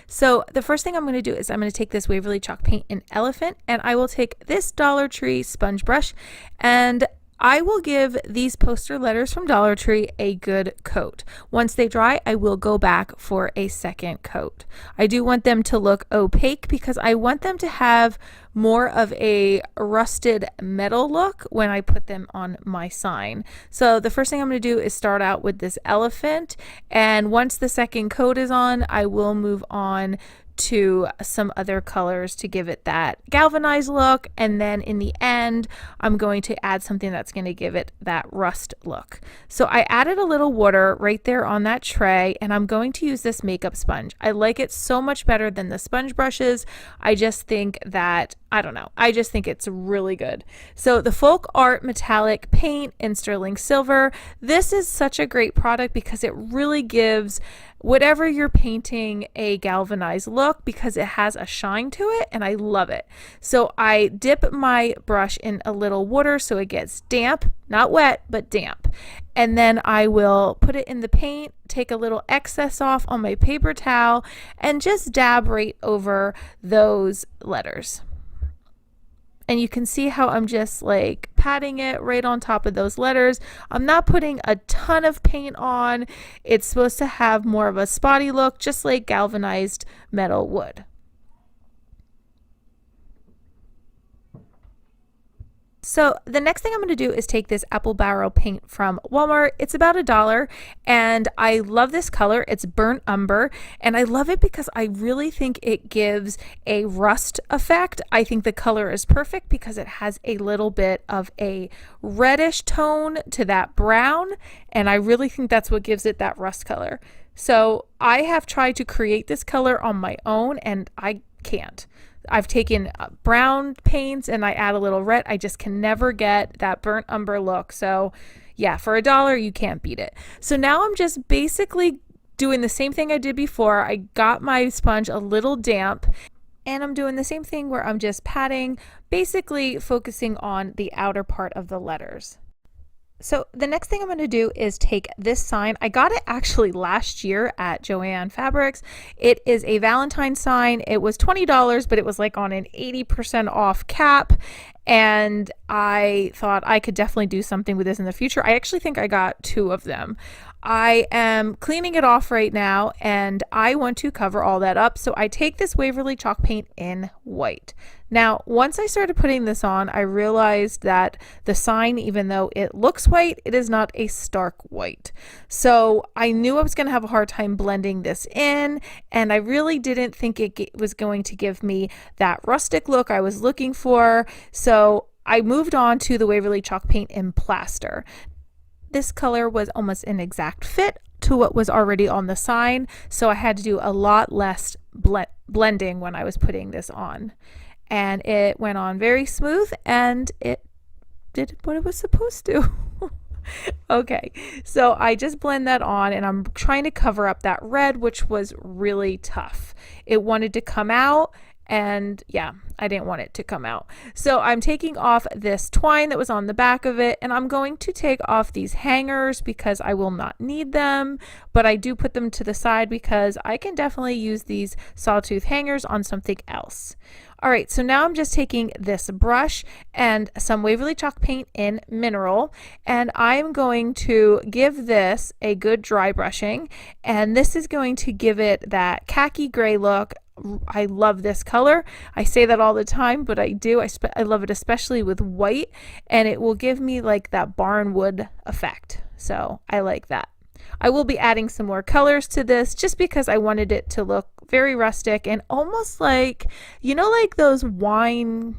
So the first thing I'm going to do is I'm going to take this Waverly Chalk Paint in Elephant, and I will take this Dollar Tree sponge brush, and I will give these poster letters from Dollar Tree a good coat. Once they dry, I will go back for a second coat. I do want them to look opaque because I want them to have more of a rusted metal look when I put them on my sign. So the first thing I'm going to do is start out with this elephant, and once the second coat is on, I will move on to some other colors to give it that galvanized look, and then in the end I'm going to add something that's going to give it that rust look. So I added a little water right there on that tray, and I'm going to use this makeup sponge. I like it so much better than the sponge brushes. I just think that, I don't know, I just think it's really good. So the Folk Art Metallic Paint in Sterling Silver, this is such a great product because it really gives whatever you're painting a galvanized look because it has a shine to it, and I love it. So I dip my brush in a little water so it gets damp, not wet, but damp. And then I will put it in the paint, take a little excess off on my paper towel, and just dab right over those letters. And you can see how I'm just like patting it right on top of those letters. I'm not putting a ton of paint on. It's supposed to have more of a spotty look, just like galvanized metal would. So the next thing I'm going to do is take this apple barrel paint from Walmart. It's about $1, and I love this color. It's burnt umber, and I love it because I really think it gives a rust effect. I think the color is perfect because it has a little bit of a reddish tone to that brown, and I really think that's what gives it that rust color. So I have tried to create this color on my own, and I can't. I've taken brown paints and I add a little red. I just can never get that burnt umber look. So yeah, for $1, you can't beat it. So now I'm just basically doing the same thing I did before. I got my sponge a little damp, and I'm doing the same thing where I'm just patting, basically focusing on the outer part of the letters. So the next thing I'm going to do is take this sign. I got it actually last year at Joann Fabrics. It is a Valentine's sign. It was $20, but it was like on an 80% off cap. And I thought I could definitely do something with this in the future. I actually think I got 2 of them. I am cleaning it off right now, and I want to cover all that up. So I take this Waverly chalk paint in white. Now, once I started putting this on, I realized that the sign, even though it looks white, it is not a stark white. So I knew I was going to have a hard time blending this in, and I really didn't think it was going to give me that rustic look I was looking for. So I moved on to the Waverly chalk paint in plaster. This color was almost an exact fit to what was already on the sign, so I had to do a lot less blending when I was putting this on. And it went on very smooth, and it did what it was supposed to. Okay, so I just blend that on, and I'm trying to cover up that red, which was really tough. It wanted to come out, and yeah, I didn't want it to come out. So I'm taking off this twine that was on the back of it, and I'm going to take off these hangers because I will not need them, but I do put them to the side because I can definitely use these sawtooth hangers on something else. All right, so now I'm just taking this brush and some Waverly chalk paint in mineral, and I'm going to give this a good dry brushing, and this is going to give it that khaki gray look. I love this color. I say that all the time, but I do. I love it especially with white, and it will give me like that barnwood effect. So I like that. I will be adding some more colors to this just because I wanted it to look very rustic and almost like, you know, like those wine,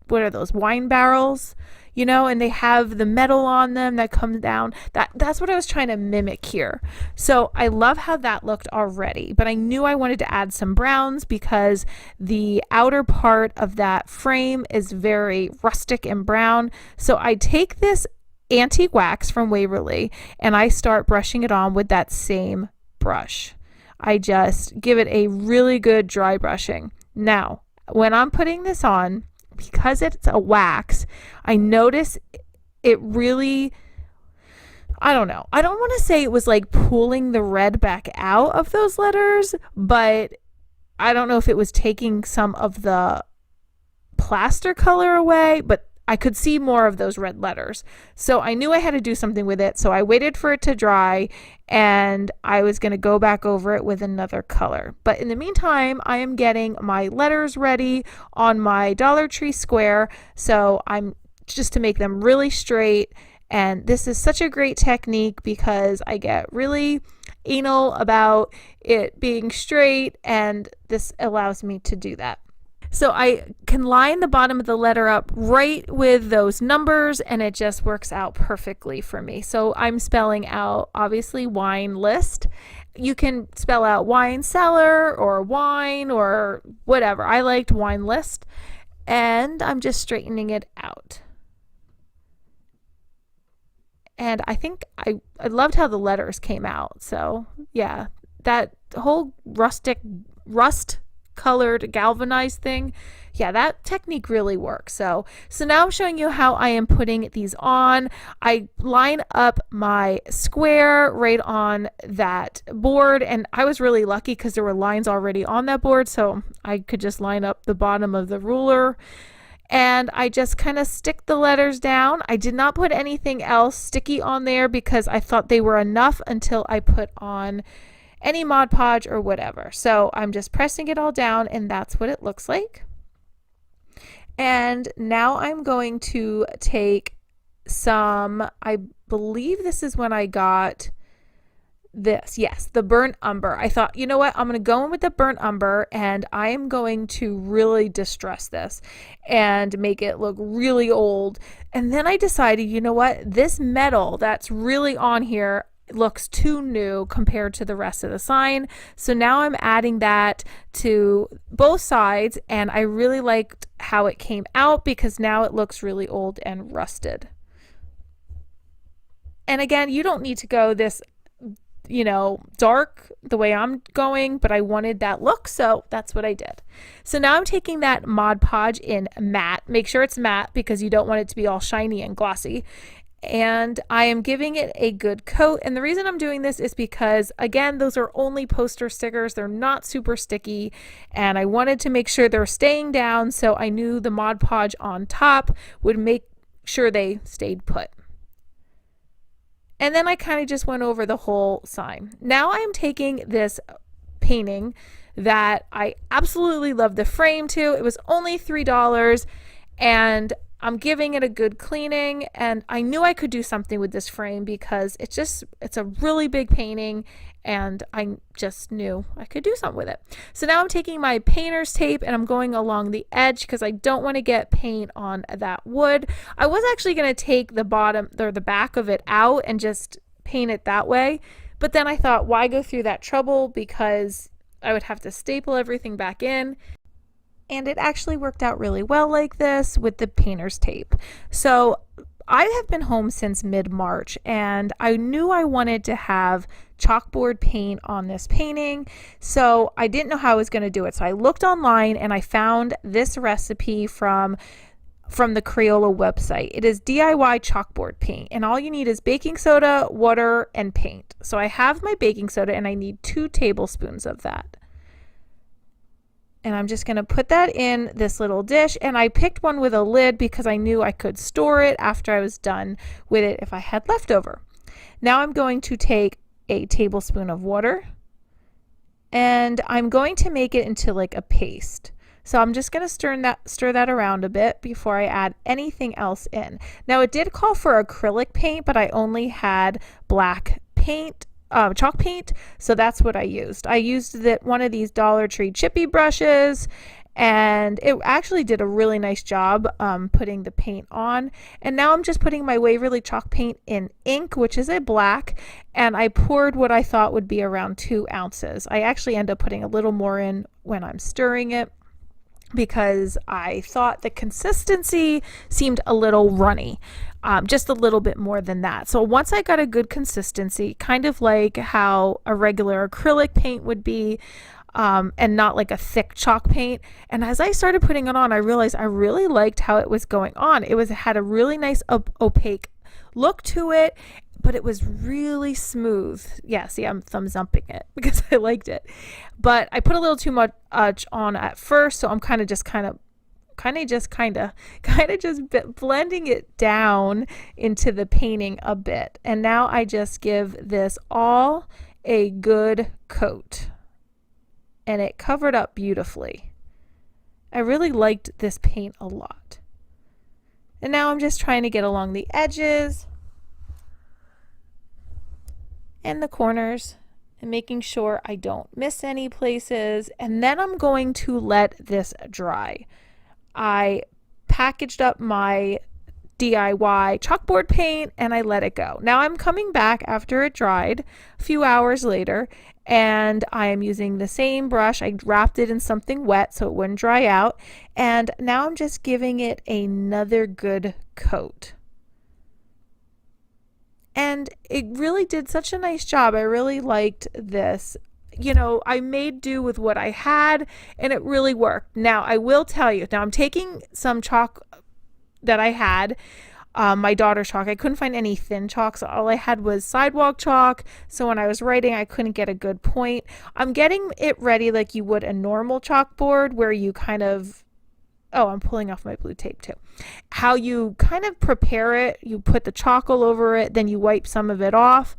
what are those, wine barrels, you know, and they have the metal on them that comes down. That's what I was trying to mimic here. So I love how that looked already, but I knew I wanted to add some browns because the outer part of that frame is very rustic and brown. So I take this antique wax from Waverly and I start brushing it on with that same brush. I just give it a really good dry brushing. Now, when I'm putting this on, because it's a wax, I notice it really, I don't know. I don't want to say it was like pulling the red back out of those letters, but I don't know if it was taking some of the plaster color away, but I could see more of those red letters. So I knew I had to do something with it. So I waited for it to dry and I was going to go back over it with another color. But in the meantime, I am getting my letters ready on my Dollar Tree square. So I'm just to make them really straight. And this is such a great technique because I get really anal about it being straight, and this allows me to do that. So I can line the bottom of the letter up right with those numbers, and it just works out perfectly for me. So I'm spelling out, obviously, wine list. You can spell out wine cellar or wine or whatever. I liked wine list, and I'm just straightening it out. And I think I loved how the letters came out. So yeah, that whole rust colored galvanized thing, yeah, that technique really works. So now I'm showing you how I am putting these on. I line up my square right on that board, and I was really lucky because there were lines already on that board, so I could just line up the bottom of the ruler, and I just kind of stick the letters down. I did not put anything else sticky on there because I thought they were enough until I put on any Mod Podge or whatever. So I'm just pressing it all down, and that's what it looks like. And now I'm going to take some, I believe this is when I got this, yes, the burnt umber. I thought, you know what, I'm going to go in with the burnt umber, and I am going to really distress this and make it look really old. And then I decided, you know what, this metal that's really on here looks too new compared to the rest of the sign. So now I'm adding that to both sides, and I really liked how it came out because now it looks really old and rusted. And again, you don't need to go this you know, dark the way I'm going, but I wanted that look, so that's what I did. So now I'm taking that Mod Podge in matte. Make sure it's matte because you don't want it to be all shiny and glossy. And I am giving it a good coat. And the reason I'm doing this is because, again, those are only poster stickers. They're not super sticky. And I wanted to make sure they're staying down, so I knew the Mod Podge on top would make sure they stayed put. And then I kind of just went over the whole sign. Now I am taking this painting that I absolutely love the frame to. It was only $3, and I'm giving it a good cleaning, and I knew I could do something with this frame because it's a really big painting, and I just knew I could do something with it. So now I'm taking my painter's tape and I'm going along the edge because I don't want to get paint on that wood. I was actually going to take the bottom or the back of it out and just paint it that way, but then I thought, why go through that trouble, because I would have to staple everything back in. And it actually worked out really well like this with the painter's tape. So I have been home since mid-March, and I knew I wanted to have chalkboard paint on this painting, so I didn't know how I was going to do it. So I looked online and I found this recipe from the Crayola website. It is DIY chalkboard paint, and all you need is baking soda, water, and paint. So I have my baking soda, and I need 2 tablespoons of that. And I'm just going to put that in this little dish, and I picked one with a lid because I knew I could store it after I was done with it if I had leftover. Now I'm going to take a tablespoon of water, and I'm going to make it into like a paste. So I'm just going to stir that around a bit before I add anything else in. Now it did call for acrylic paint, but I only had black paint, chalk paint, so that's what I used. I used one of these Dollar Tree chippy brushes, and it actually did a really nice job putting the paint on. And now I'm just putting my Waverly chalk paint in ink, which is a black, and I poured what I thought would be around 2 ounces. I actually end up putting a little more in when I'm stirring it because I thought the consistency seemed a little runny. Just a little bit more than that. So once I got a good consistency, kind of like how a regular acrylic paint would be, and not like a thick chalk paint. And as I started putting it on, I realized I really liked how it was going on. It had a really nice opaque look to it, but it was really smooth. Yeah, see, I'm thumbs upping it because I liked it. But I put a little too much on at first, so I'm kind of just blending it down into the painting a bit. And now I just give this all a good coat, and it covered up beautifully. I really liked this paint a lot. And now I'm just trying to get along the edges and the corners and making sure I don't miss any places. And then I'm going to let this dry. I packaged up my DIY chalkboard paint and I let it go. Now I'm coming back after it dried a few hours later, and I am using the same brush. I wrapped it in something wet so it wouldn't dry out, and now I'm just giving it another good coat. And it really did such a nice job. I really liked this. You know, I made do with what I had, and it really worked. Now, I will tell you, now I'm taking some chalk that I had, my daughter's chalk. I couldn't find any thin chalk, so all I had was sidewalk chalk. So when I was writing, I couldn't get a good point. I'm getting it ready like you would a normal chalkboard, where you kind of, oh, I'm pulling off my blue tape too. How you kind of prepare it, you put the chalk all over it, then you wipe some of it off.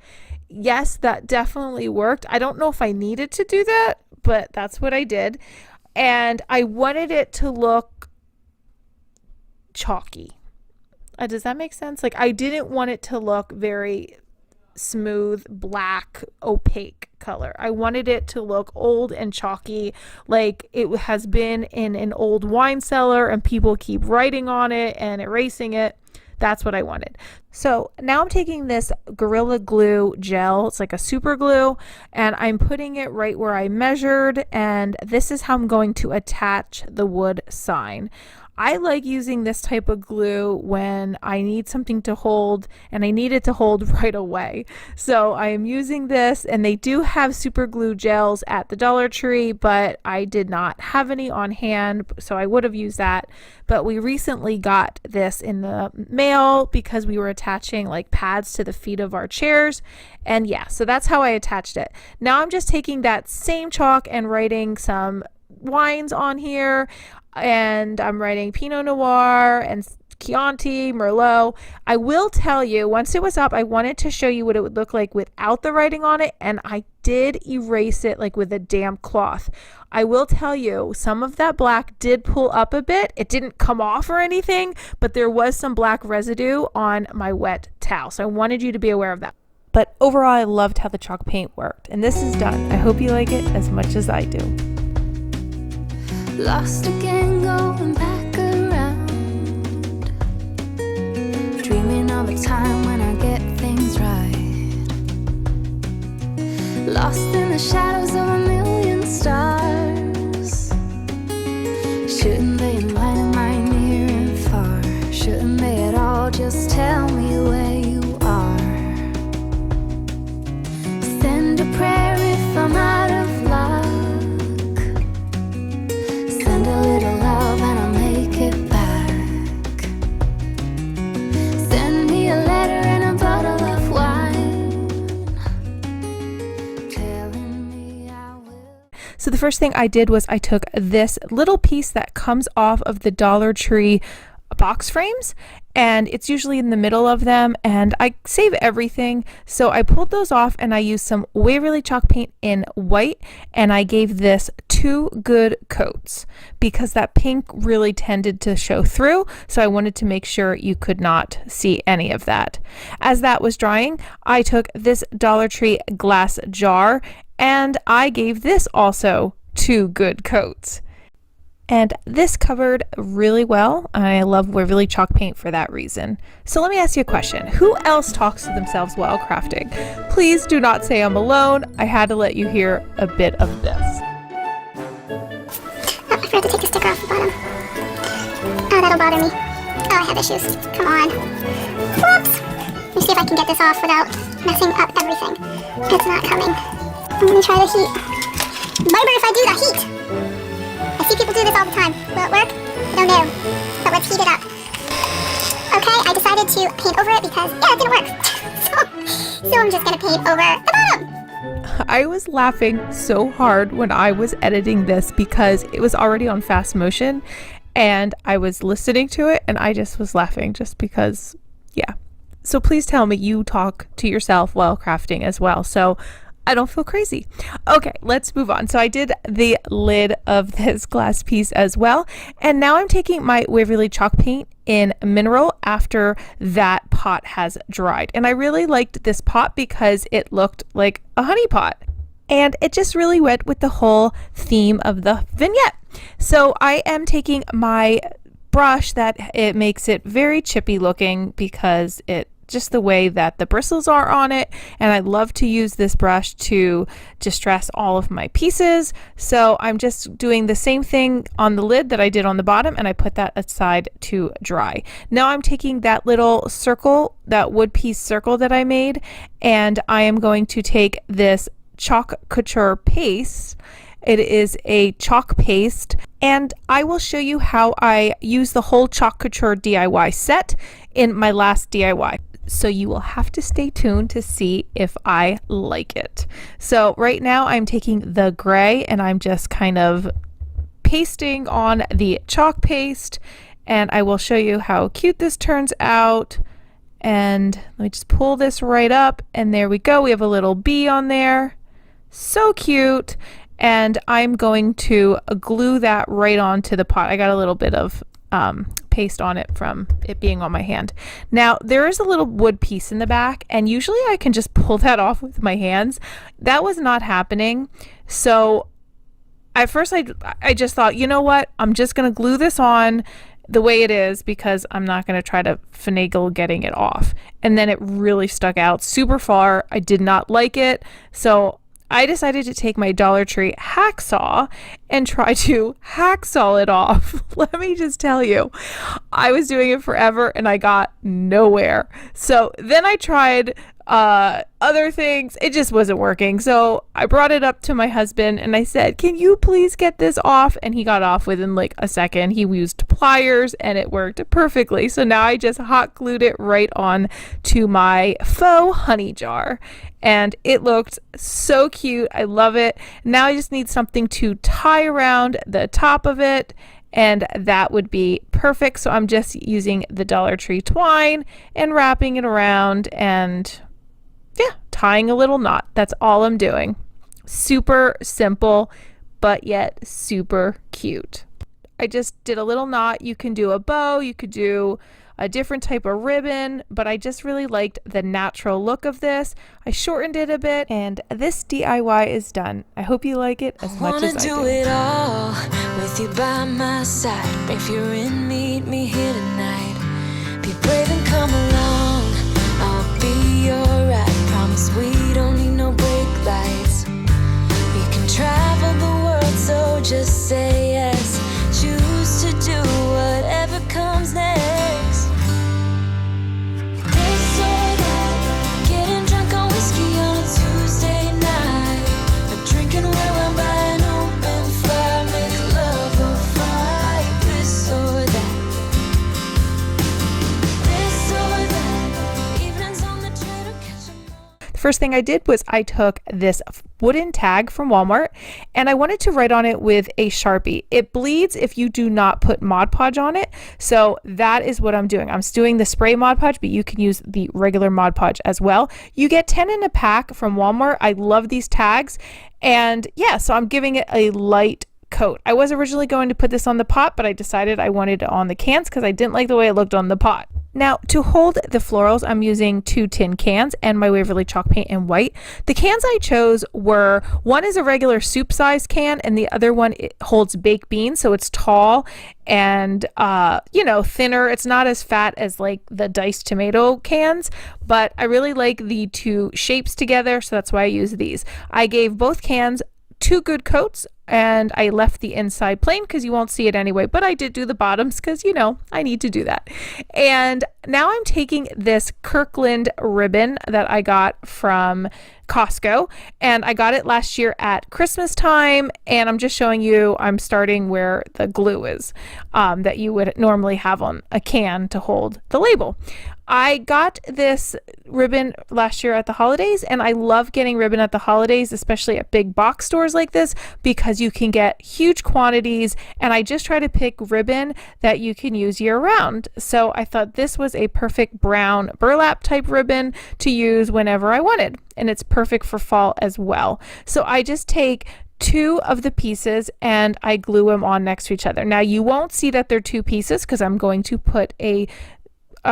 Yes, that definitely worked. I don't know if I needed to do that, but that's what I did. And I wanted it to look chalky. Does that make sense? Like, I didn't want it to look very smooth, black, opaque color. I wanted it to look old and chalky, like it has been in an old wine cellar and people keep writing on it and erasing it. That's what I wanted. So now I'm taking this Gorilla Glue gel. It's like a super glue, and I'm putting it right where I measured, and this is how I'm going to attach the wood sign. I like using this type of glue when I need something to hold and I need it to hold right away. So I am using this, and they do have super glue gels at the Dollar Tree, but I did not have any on hand, so I would have used that. But we recently got this in the mail because we were attaching like pads to the feet of our chairs. And yeah, so that's how I attached it. Now I'm just taking that same chalk and writing some wines on here, and I'm writing Pinot Noir and Chianti, Merlot. I will tell you, once it was up, I wanted to show you what it would look like without the writing on it, and I did erase it like with a damp cloth. I will tell you, some of that black did pull up a bit. It didn't come off or anything, but there was some black residue on my wet towel, so I wanted you to be aware of that. But overall, I loved how the chalk paint worked, and this is done. I hope you like it as much as I do. Lost again, going back around, dreaming of a time when I get things right. Lost in the shadows of a million stars. Shouldn't they enlighten my near and far? Shouldn't they at all just tell me where you are? Send a prayer if I'm out of luck. Send a little love and I'll make it back. Send me a letter and a bottle of wine, telling me I will. So the first thing I did was I took this little piece that comes off of the Dollar Tree box frames, and it's usually in the middle of them, and I save everything, so I pulled those off and I used some Waverly chalk paint in white, and I gave this 2 good coats because that pink really tended to show through, so I wanted to make sure you could not see any of that. As that was drying, I took this Dollar Tree glass jar and I gave this also 2 good coats. And this covered really well. I love Waverly chalk paint for that reason. So let me ask you a question. Who else talks to themselves while crafting? Please do not say I'm alone. I had to let you hear a bit of this. Oh, I forgot to take the sticker off the bottom. Oh, that'll bother me. Oh, I have issues. Come on. Whoops. Let me see if I can get this off without messing up everything. It's not coming. I'm gonna try the heat. Bummer if I do the heat. I see people do this all the time. Will it work? I don't know. But let's heat it up. Okay, I decided to paint over it because, yeah, it didn't work. so I'm just gonna paint over the bottom. I was laughing so hard when I was editing this because it was already on fast motion and I was listening to it and I just was laughing just because, yeah. So please tell me you talk to yourself while crafting as well, so I don't feel crazy. Okay, let's move on. So I did the lid of this glass piece as well. And now I'm taking my Waverly chalk paint in mineral after that pot has dried. And I really liked this pot because it looked like a honey pot. And it just really went with the whole theme of the vignette. So I am taking my brush that it makes it very chippy looking because it just the way that the bristles are on it, and I love to use this brush to distress all of my pieces. So I'm just doing the same thing on the lid that I did on the bottom, and I put that aside to dry. Now I'm taking that little circle, that wood piece circle that I made, and I am going to take this chalk couture paste. It is a chalk paste, and I will show you how I use the whole chalk couture DIY set in my last DIY. So you will have to stay tuned to see if I like it. So right now I'm taking the gray and I'm just kind of pasting on the chalk paste, and I will show you how cute this turns out. And let me just pull this right up, and there we go. We have a little bee on there. So cute. And I'm going to glue that right onto the pot. I got a little bit of paste on it from it being on my hand. Now there is a little wood piece in the back, and usually I can just pull that off with my hands. That was not happening. So at first I just thought, you know what, I'm just gonna glue this on the way it is because I'm not gonna try to finagle getting it off. And then it really stuck out super far. I did not like it, so I decided to take my Dollar Tree hacksaw and try to hacksaw it off. Let me just tell you, I was doing it forever and I got nowhere. So then I tried other things. It just wasn't working. So I brought it up to my husband and I said, can you please get this off? And he got off within like a second. He used pliers and it worked perfectly. So now I just hot glued it right on to my faux honey jar. And it looked so cute. I love it. Now I just need something to tie around the top of it, and that would be perfect. So I'm just using the Dollar Tree twine and wrapping it around and yeah, tying a little knot. That's all I'm doing. Super simple, but yet super cute. I just did a little knot. You can do a bow, you could do a different type of ribbon, but I just really liked the natural look of this. I shortened it a bit, and this DIY is done. I hope you like it as much as I do. Wanna do it all with you by my side. Break fear and meet me here tonight. Be brave and come along. I'll be your ride. Promise we don't need no brake lights. We can travel the world, so just say yes. Choose to do whatever comes next. This or that, getting drunk on whiskey on a Tuesday night. A drinking wine by an open fire, make love or fight. This or that. This or that, evenings on the train or catch 'em all. The first thing I did was I took this wooden tag from Walmart and I wanted to write on it with a Sharpie. It bleeds if you do not put Mod Podge on it. So that is what I'm doing. I'm doing the spray Mod Podge, but you can use the regular Mod Podge as well. You get 10 in a pack from Walmart. I love these tags. And yeah, so I'm giving it a light coat. I was originally going to put this on the pot, but I decided I wanted it on the cans because I didn't like the way it looked on the pot. Now, to hold the florals, I'm using 2 tin cans and my Waverly chalk paint in white. The cans I chose were, one is a regular soup size can and the other one it holds baked beans, so it's tall and you know, thinner. It's not as fat as like the diced tomato cans, but I really like the two shapes together, so that's why I use these. I gave both cans 2 good coats and I left the inside plain because you won't see it anyway, but I did do the bottoms because, you know, I need to do that. And now I'm taking this Kirkland ribbon that I got from Costco, and I got it last year at Christmas time, and I'm just showing you, I'm starting where the glue is that you would normally have on a can to hold the label. I got this ribbon last year at the holidays, and I love getting ribbon at the holidays, especially at big box stores like this, because you can get huge quantities, and I just try to pick ribbon that you can use year round. So I thought this was a perfect brown burlap type ribbon to use whenever I wanted, and it's perfect for fall as well. So I just take 2 of the pieces and I glue them on next to each other. Now you won't see that they're 2 pieces because I'm going to put a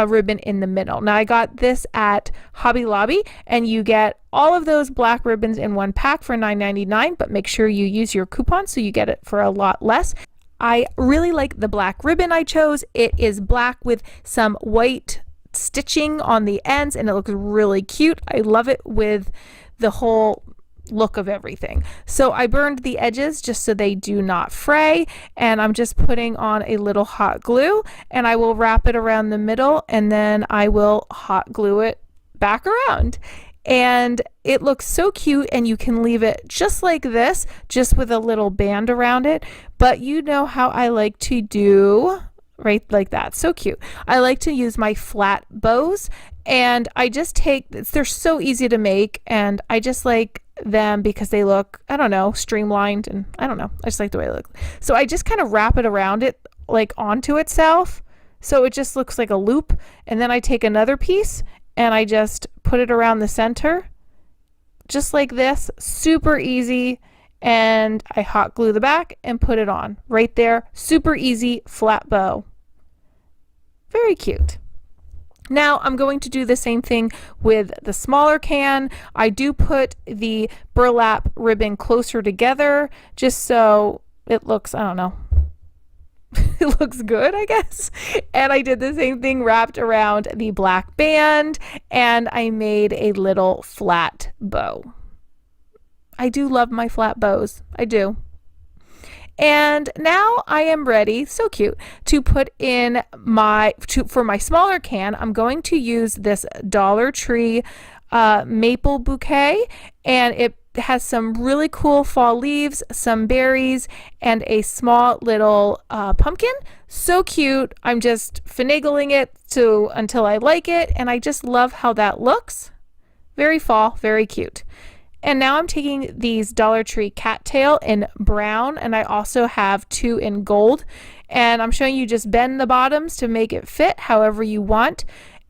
ribbon in the middle. Now I got this at Hobby Lobby, and you get all of those black ribbons in one pack for $9.99, but make sure you use your coupon so you get it for a lot less. I really like the black ribbon I chose. It is black with some white stitching on the ends and it looks really cute. I love it with the whole look of everything. So I burned the edges just so they do not fray, and I'm just putting on a little hot glue, and I will wrap it around the middle and then I will hot glue it back around. And it looks so cute, and you can leave it just like this, just with a little band around it. But you know how I like to do, right, like that. So cute. I like to use my flat bows, and I just take, they're so easy to make, and I just like them because they look, I don't know, streamlined, and I don't know, I just like the way they look. So I just kind of wrap it around it, like onto itself, so it just looks like a loop, and then I take another piece and I just put it around the center just like this, super easy, and I hot glue the back and put it on right there. Super easy flat bow. Very cute. Now I'm going to do the same thing with the smaller can. I do put the burlap ribbon closer together just so it looks, I don't know, it looks good, I guess. And I did the same thing, wrapped around the black band, and I made a little flat bow. I do love my flat bows. I do. And now I am ready, so cute, to put in for my smaller can, I'm going to use this Dollar Tree maple bouquet, and it has some really cool fall leaves, some berries, and a small little pumpkin. So cute. I'm just finagling it until I like it, and I just love how that looks. Very fall, very cute. And now I'm taking these Dollar Tree cattail in brown, and I also have 2 in gold. And I'm showing you just bend the bottoms to make it fit however you want.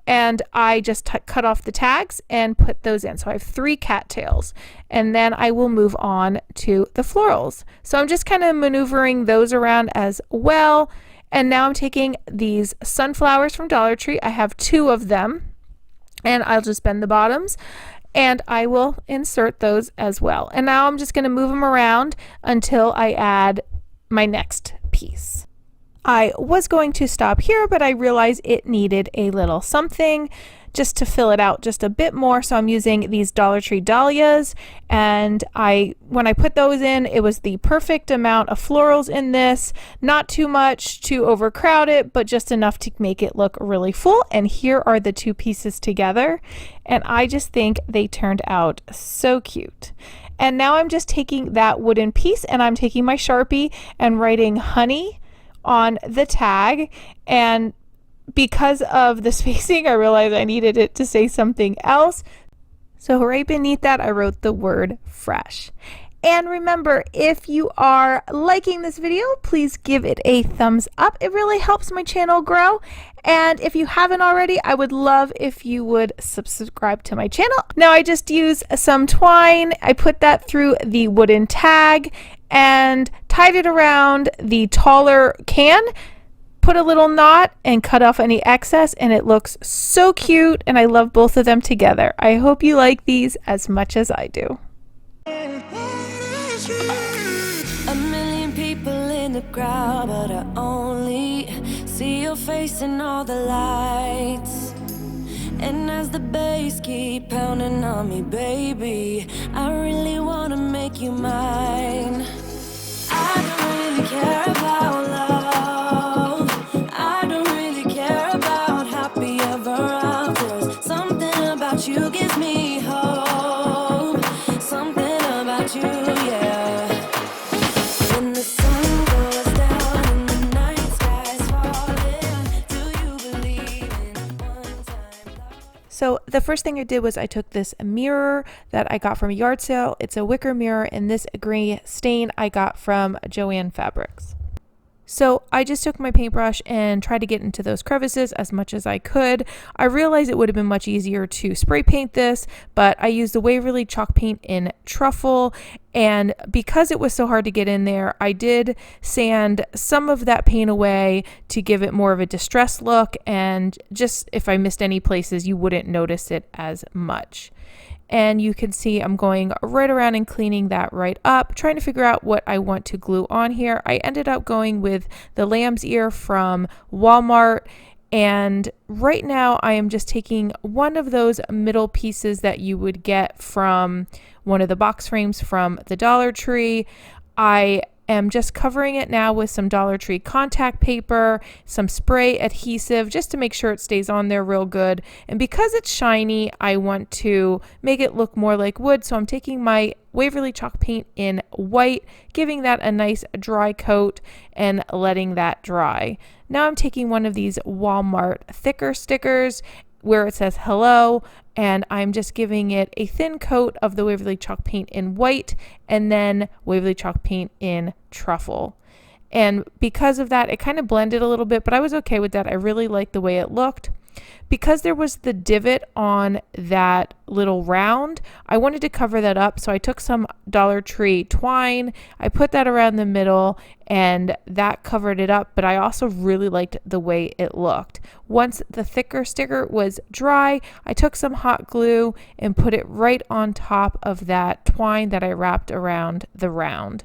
And I just cut off the tags and put those in. So I have 3 cattails. And then I will move on to the florals. So I'm just kind of maneuvering those around as well. And now I'm taking these sunflowers from Dollar Tree. I have 2 of them. And I'll just bend the bottoms. And I will insert those as well. And now I'm just going to move them around until I add my next piece. I was going to stop here, but I realized it needed a little something just to fill it out just a bit more. So I'm using these Dollar Tree dahlias, and when I put those in, it was the perfect amount of florals in this, not too much to overcrowd it, but just enough to make it look really full. And here are the 2 pieces together, and I just think they turned out so cute. And now I'm just taking that wooden piece, and I'm taking my Sharpie and writing honey on the tag, and because of the spacing, I realized I needed it to say something else. So right beneath that, I wrote the word fresh. And remember, if you are liking this video, please give it a thumbs up. It really helps my channel grow. And if you haven't already, I would love if you would subscribe to my channel. Now I just used some twine. I put that through the wooden tag and tied it around the taller can. Put a little knot and cut off any excess, and it looks so cute, and I love both of them together. I hope you like these as much as I do. A million people in the crowd, but I only see your face in all the lights. And as the bass keep pounding on me, baby, I really wanna make you mine. I don't really care about love. You give me hope, something about you, yeah. When the sun goes down and the night sky's falling, do you believe in one-time love? So the first thing I did was I took this mirror that I got from a yard sale. It's a wicker mirror, and this gray stain I got from Joann Fabrics. So I just took my paintbrush and tried to get into those crevices as much as I could. I realized it would have been much easier to spray paint this, but I used the Waverly chalk paint in Truffle, and because it was so hard to get in there, I did sand some of that paint away to give it more of a distressed look, and just if I missed any places, you wouldn't notice it as much. And you can see I'm going right around and cleaning that right up, trying to figure out what I want to glue on here. I ended up going with the lamb's ear from Walmart, and right now I am just taking one of those middle pieces that you would get from one of the box frames from the Dollar Tree. I am just covering it now with some Dollar Tree contact paper, some spray adhesive, just to make sure it stays on there real good. And because it's shiny, I want to make it look more like wood, so I'm taking my Waverly chalk paint in white, giving that a nice dry coat and letting that dry. Now I'm taking one of these Walmart thicker stickers where it says hello, and I'm just giving it a thin coat of the Waverly chalk paint in white and then Waverly chalk paint in Truffle. And because of that, it kind of blended a little bit, but I was okay with that. I really liked the way it looked. Because there was the divot on that little round, I wanted to cover that up, so I took some Dollar Tree twine, I put that around the middle, and that covered it up, but I also really liked the way it looked. Once the thicker sticker was dry, I took some hot glue and put it right on top of that twine that I wrapped around the round.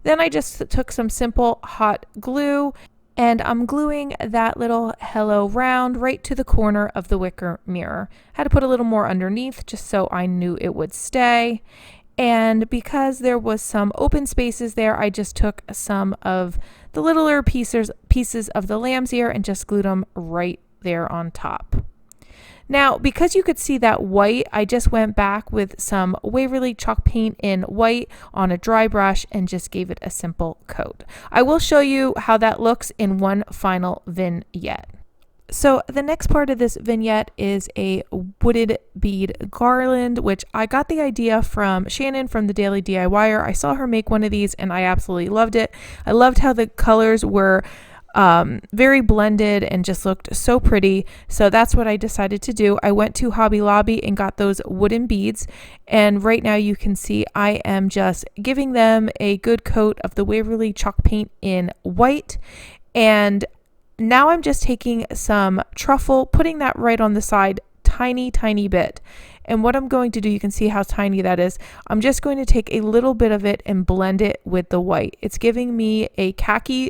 Then I just took some simple hot glue, and I'm gluing that little hello round right to the corner of the wicker mirror. I had to put a little more underneath just so I knew it would stay. And because there was some open spaces there, I just took some of the littler pieces of the lamb's ear and just glued them right there on top. Now, because you could see that white, I just went back with some Waverly chalk paint in white on a dry brush and just gave it a simple coat. I will show you how that looks in one final vignette. So the next part of this vignette is a wooded bead garland, which I got the idea from Shannon from the Daily DIYer. I saw her make one of these and I absolutely loved it. I loved how the colors were very blended and just looked so pretty. So that's what I decided to do. I went to Hobby Lobby and got those wooden beads. And right now you can see I am just giving them a good coat of the Waverly chalk paint in white. And now I'm just taking some truffle, putting that right on the side, tiny bit. And what I'm going to do, you can see how tiny that is. I'm just going to take a little bit of it and blend it with the white. It's giving me a khaki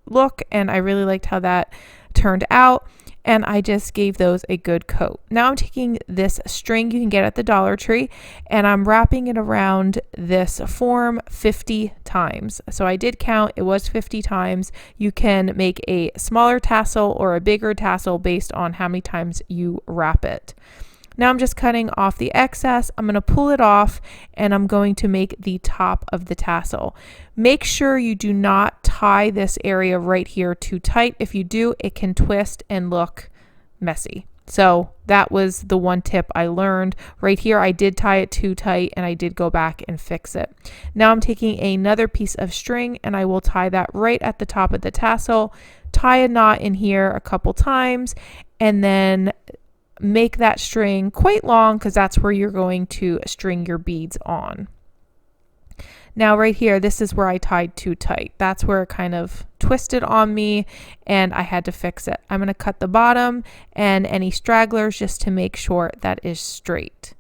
look and I really liked how that turned out, and I just gave those a good coat. Now I'm taking this string you can get at the Dollar Tree and I'm wrapping it around this form 50 times. So I did count, it was 50 times. You can make a smaller tassel or a bigger tassel based on how many times you wrap it. Now I'm just cutting off the excess. I'm going to pull it off and I'm going to make the top of the tassel. Make sure you do not tie this area right here too tight. If you do, it can twist and look messy. So that was the one tip I learned. Right here, I did tie it too tight and I did go back and fix it. Now I'm taking another piece of string and I will tie that right at the top of the tassel, tie a knot in here a couple times, and then make that string quite long because that's where you're going to string your beads on. Now right here, this is where I tied too tight. That's where it kind of twisted on me and I had to fix it. I'm going to cut the bottom and any stragglers just to make sure that is straight.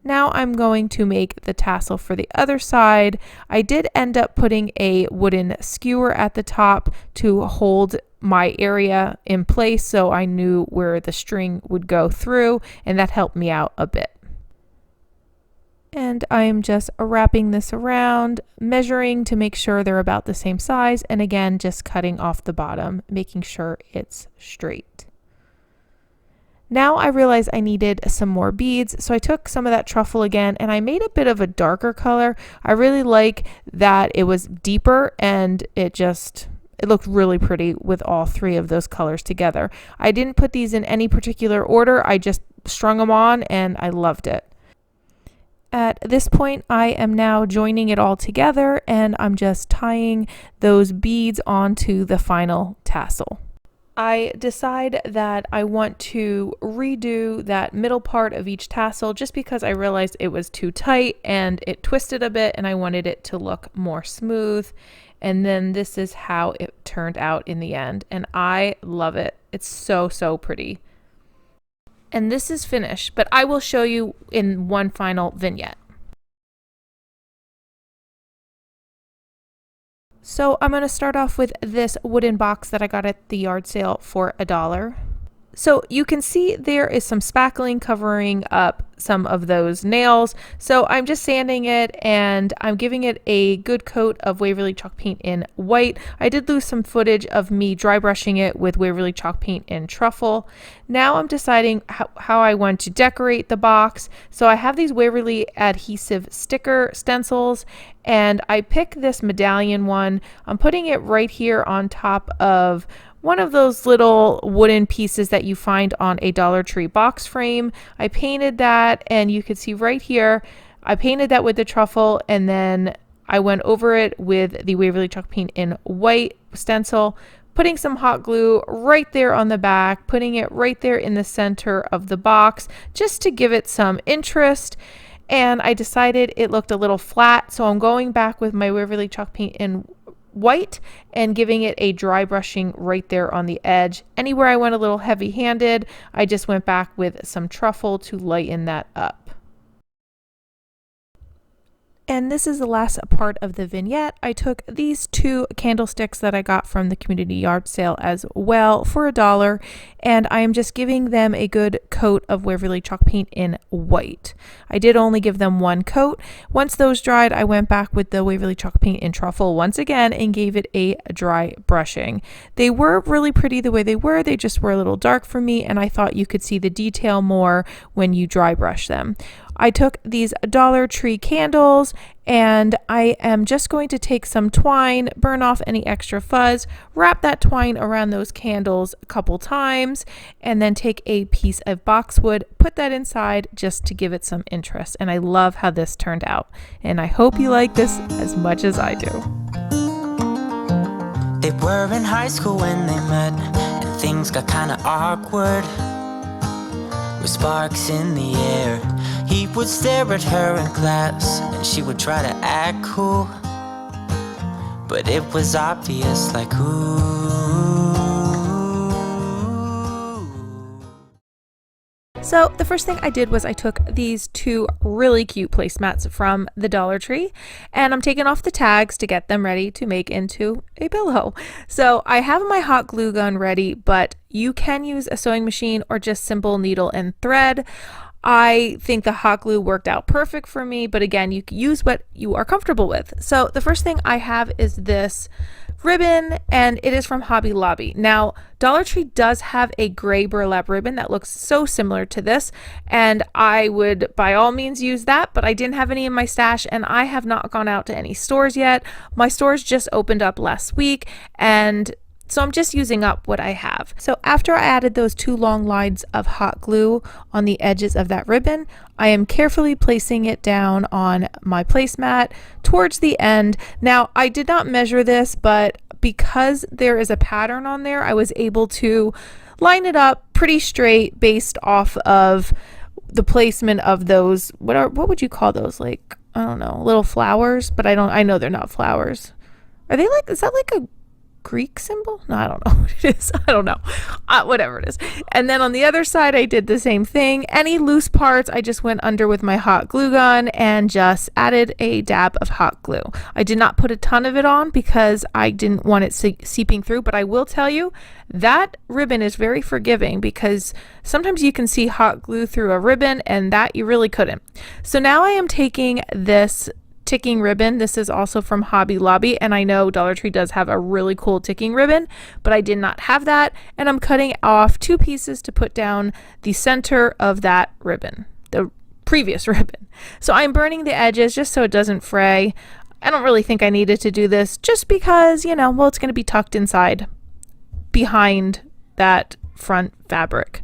Now I'm going to make the tassel for the other side. I did end up putting a wooden skewer at the top to hold my area in place so I knew where the string would go through, and that helped me out a bit. And I am just wrapping this around, measuring to make sure they're about the same size, and again just cutting off the bottom, making sure it's straight. Now I realized I needed some more beads, so I took some of that truffle again and I made a bit of a darker color. I really like that it was deeper and it looked really pretty with all three of those colors together. I didn't put these in any particular order, I just strung them on and I loved it. At this point, I am now joining it all together and I'm just tying those beads onto the final tassel. I decide that I want to redo that middle part of each tassel just because I realized it was too tight and it twisted a bit and I wanted it to look more smooth. And then this is how it turned out in the end and I love it. It's so pretty. And this is finished, but I will show you in one final vignette. So I'm going to start off with this wooden box that I got at the yard sale for $1. So you can see there is some spackling covering up some of those nails. So I'm just sanding it and I'm giving it a good coat of Waverly chalk paint in white. I did lose some footage of me dry brushing it with Waverly chalk paint in truffle. Now I'm deciding how I want to decorate the box. So I have these Waverly adhesive sticker stencils and I pick this medallion one. I'm putting it right here on top of one of those little wooden pieces that you find on a Dollar Tree box frame. I painted that and you can see right here, I painted that with the truffle and then I went over it with the Waverly chalk paint in white stencil, putting some hot glue right there on the back, putting it right there in the center of the box just to give it some interest. And I decided it looked a little flat, so I'm going back with my Waverly chalk paint in white and giving it a dry brushing right there on the edge. Anywhere I went a little heavy handed, I just went back with some truffle to lighten that up. And this is the last part of the vignette. I took these two candlesticks that I got from the community yard sale as well for $1 and I am just giving them a good coat of Waverly chalk paint in white. I did only give them one coat. Once those dried, I went back with the Waverly chalk paint in truffle once again and gave it a dry brushing. They were really pretty the way they were. They just were a little dark for me, and I thought you could see the detail more when you dry brush them. I took these Dollar Tree candles, and I am just going to take some twine, burn off any extra fuzz, wrap that twine around those candles a couple times, and then take a piece of boxwood, put that inside just to give it some interest. And I love how this turned out, and I hope you like this as much as I do. They were in high school when they met, and things got kinda awkward. With sparks in the air, he would stare at her in class, and she would try to act cool, but it was obvious, like, ooh. So the first thing I did was I took these two really cute placemats from the Dollar Tree, and I'm taking off the tags to get them ready to make into a pillow. So I have my hot glue gun ready, but you can use a sewing machine or just simple needle and thread. I think the hot glue worked out perfect for me, but again, you can use what you are comfortable with. So the first thing I have is this ribbon, and it is from Hobby Lobby. Now, Dollar Tree does have a gray burlap ribbon that looks so similar to this, and I would by all means use that, but I didn't have any in my stash, and I have not gone out to any stores yet. My stores just opened up last week, and so I'm just using up what I have. So after I added those two long lines of hot glue on the edges of that ribbon, I am carefully placing it down on my placemat towards the end. Now, I did not measure this, but because there is a pattern on there, I was able to line it up pretty straight based off of the placement of those, what would you call those? Like, I don't know, little flowers, but I know they're not flowers. Are they like, is that like a Greek symbol? No, I don't know what it is. I don't know. Whatever it is. And then on the other side, I did the same thing. Any loose parts, I just went under with my hot glue gun and just added a dab of hot glue. I did not put a ton of it on because I didn't want it seeping through, but I will tell you that ribbon is very forgiving because sometimes you can see hot glue through a ribbon and that you really couldn't. So now I am taking this ticking ribbon. This is also from Hobby Lobby, and I know Dollar Tree does have a really cool ticking ribbon, but I did not have that, and I'm cutting off two pieces to put down the center of that ribbon, the previous ribbon. So I'm burning the edges just so it doesn't fray. I don't really think I needed to do this just because, you know, well, it's going to be tucked inside behind that front fabric.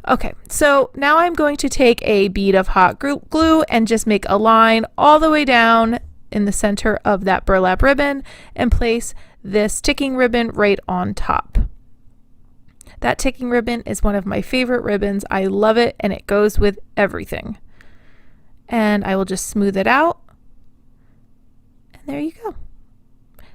Okay, so now I'm going to take a bead of hot glue and just make a line all the way down in the center of that burlap ribbon and place this ticking ribbon right on top. That ticking ribbon is one of my favorite ribbons. I love it, and it goes with everything. And I will just smooth it out. And there you go.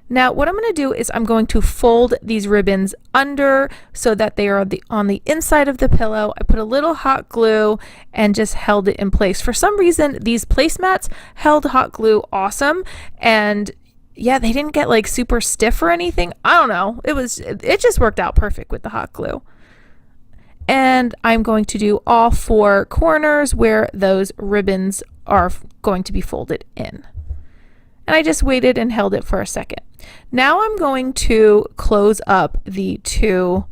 Now what I'm going to do is I'm going to fold these ribbons under so that they are on the inside of the pillow. I put a little hot glue and just held it in place. For some reason, these placemats held hot glue awesome, and yeah, they didn't get like super stiff or anything. I don't know. It just worked out perfect with the hot glue. And I'm going to do all four corners where those ribbons are going to be folded in. And I just waited and held it for a second. Now I'm going to close up the two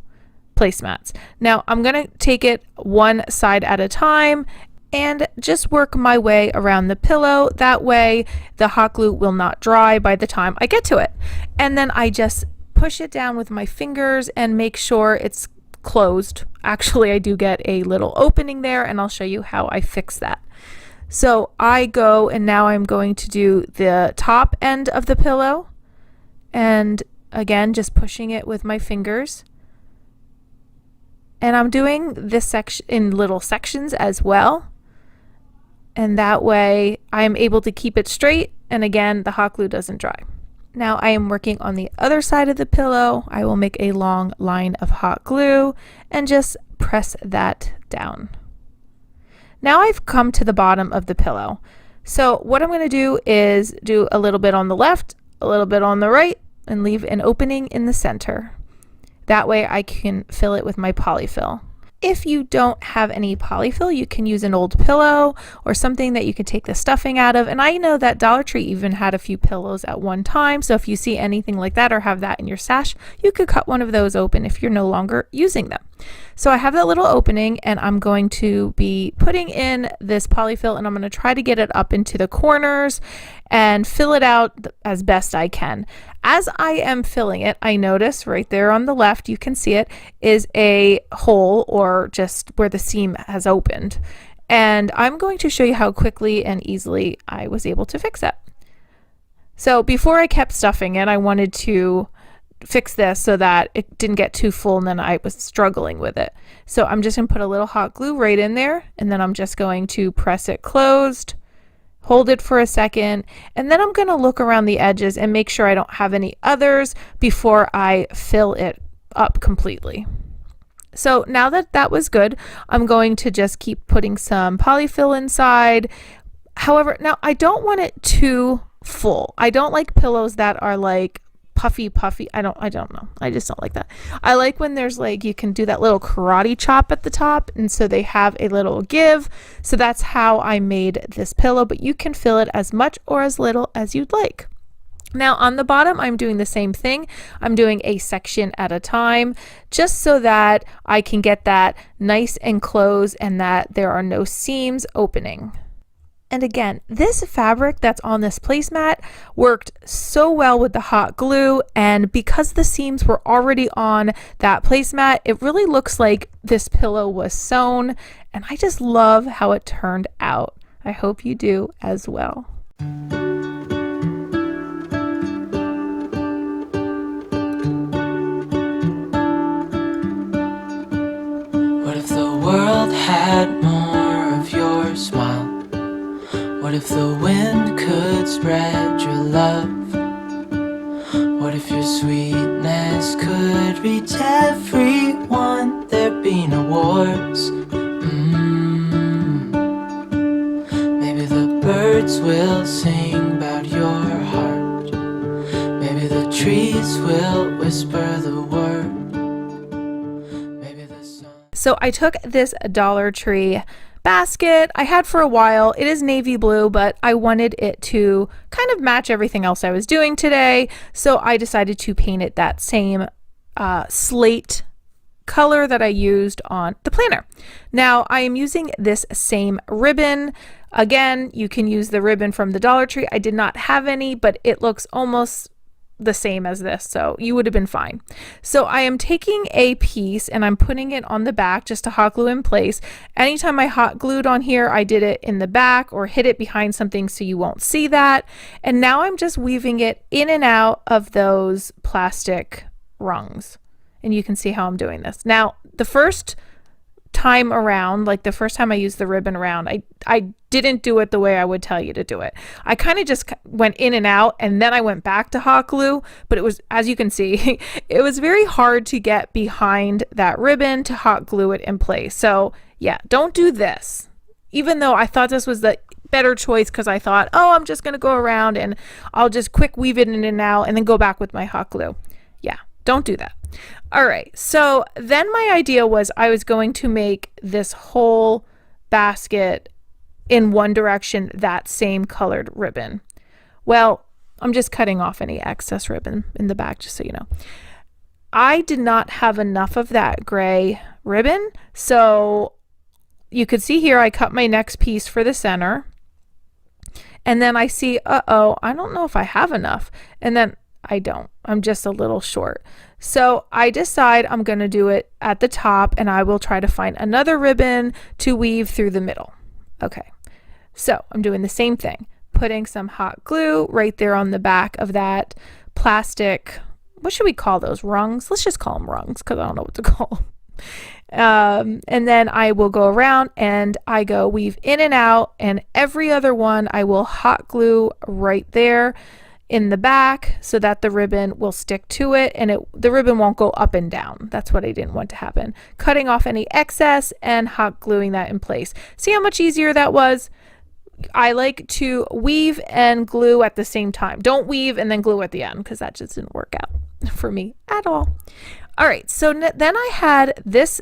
placemats. Now I'm going to take it one side at a time and just work my way around the pillow. That way the hot glue will not dry by the time I get to it. And then I just push it down with my fingers and make sure it's closed. Actually, I do get a little opening there, and I'll show you how I fix that. So I go, and now I'm going to do the top end of the pillow, and again just pushing it with my fingers, and I'm doing this section in little sections as well, and that way I'm able to keep it straight, and again the hot glue doesn't dry. Now I am working on the other side of the pillow. I will make a long line of hot glue and just press that down. Now I've come to the bottom of the pillow. So what I'm going to do is do a little bit on the left, a little bit on the right, and leave an opening in the center. That way I can fill it with my polyfill. If you don't have any polyfill, you can use an old pillow or something that you can take the stuffing out of. And I know that Dollar Tree even had a few pillows at one time. So if you see anything like that or have that in your stash, you could cut one of those open if you're no longer using them. So I have that little opening and I'm going to be putting in this polyfill and I'm going to try to get it up into the corners and fill it out as best I can. As I am filling it, I notice right there on the left, you can see it, is a hole or just where the seam has opened. And I'm going to show you how quickly and easily I was able to fix it. So before I kept stuffing it, I wanted to fix this so that it didn't get too full and then I was struggling with it. So I'm just going to put a little hot glue right in there and then I'm just going to press it closed, hold it for a second, and then I'm going to look around the edges and make sure I don't have any others before I fill it up completely. So now that that was good, I'm going to just keep putting some polyfill inside. However, now I don't want it too full. I don't like pillows that are like puffy. I don't know. I just don't like that. I like when there's like, you can do that little karate chop at the top. And so they have a little give. So that's how I made this pillow, but you can fill it as much or as little as you'd like. Now on the bottom, I'm doing the same thing. I'm doing a section at a time, just so that I can get that nice and closed and that there are no seams opening. And again, this fabric that's on this placemat worked so well with the hot glue, and because the seams were already on that placemat, it really looks like this pillow was sewn, and I just love how it turned out. I hope you do as well. What if the world had more of your smile? What if the wind could spread your love? What if your sweetness could reach everyone? There'd be no wars. Maybe the birds will sing about your heart. Maybe the trees will whisper the word. Maybe the sun. So I took this Dollar Tree basket I had for a while. It is navy blue, but I wanted it to kind of match everything else I was doing today. So I decided to paint it that same slate color that I used on the planner. Now I am using this same ribbon. Again, you can use the ribbon from the Dollar Tree. I did not have any, but it looks almost the same as this, so you would have been fine. So I am taking a piece and I'm putting it on the back just to hot glue in place. Anytime I hot glued on here, I did it in the back or hid it behind something so you won't see that. And now I'm just weaving it in and out of those plastic rungs. And you can see how I'm doing this. Now, the first time around, like the first time I used the ribbon around, I didn't do it the way I would tell you to do it. I kind of just went in and out and then I went back to hot glue, but it was, as you can see, it was very hard to get behind that ribbon to hot glue it in place. So yeah, don't do this. Even though I thought this was the better choice because I thought, oh, I'm just going to go around and I'll just quick weave it in and out and then go back with my hot glue. Yeah, don't do that. All right, so then my idea was I was going to make this whole basket in one direction, that same colored ribbon. Well, I'm just cutting off any excess ribbon in the back, just so you know. I did not have enough of that gray ribbon, so you could see here I cut my next piece for the center, and then I see, uh-oh, I don't know if I have enough, and then I don't. I'm just a little short. So I decide I'm going to do it at the top and I will try to find another ribbon to weave through the middle. Okay, so I'm doing the same thing, putting some hot glue right there on the back of that plastic, what should we call those, rungs? Let's just call them rungs because I don't know what to call them. And then I will go around and I go weave in and out, and every other one I will hot glue right there in the back so that the ribbon will stick to it and the ribbon won't go up and down. That's what I didn't want to happen. Cutting off any excess and hot gluing that in place. See how much easier that was? I like to weave and glue at the same time. Don't weave and then glue at the end because that just didn't work out for me at all. All right, so then I had this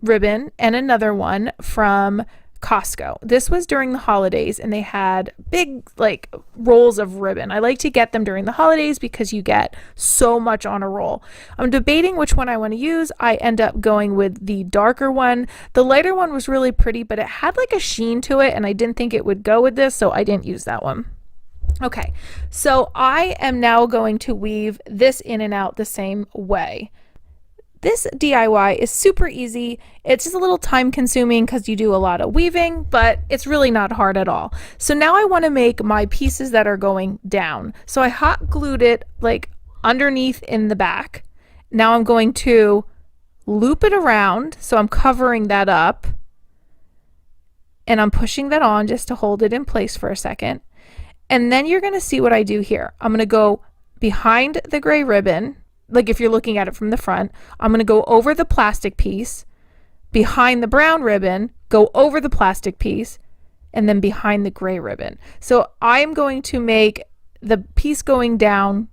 ribbon and another one from Costco. This was during the holidays, and they had big like rolls of ribbon. I like to get them during the holidays because you get so much on a roll. I'm debating which one I want to use. I end up going with the darker one. The lighter one was really pretty, but it had like a sheen to it, and I didn't think it would go with this, so I didn't use that one. Okay, so I am now going to weave this in and out the same way. This DIY is super easy. It's just a little time consuming because you do a lot of weaving, but it's really not hard at all. So now I want to make my pieces that are going down. So I hot glued it like underneath in the back. Now I'm going to loop it around. So I'm covering that up and I'm pushing that on just to hold it in place for a second. And then you're going to see what I do here. I'm going to go behind the gray ribbon. Like if you're looking at it from the front, I'm going to go over the plastic piece, behind the brown ribbon, go over the plastic piece, and then behind the gray ribbon. So I'm going to make the piece going down,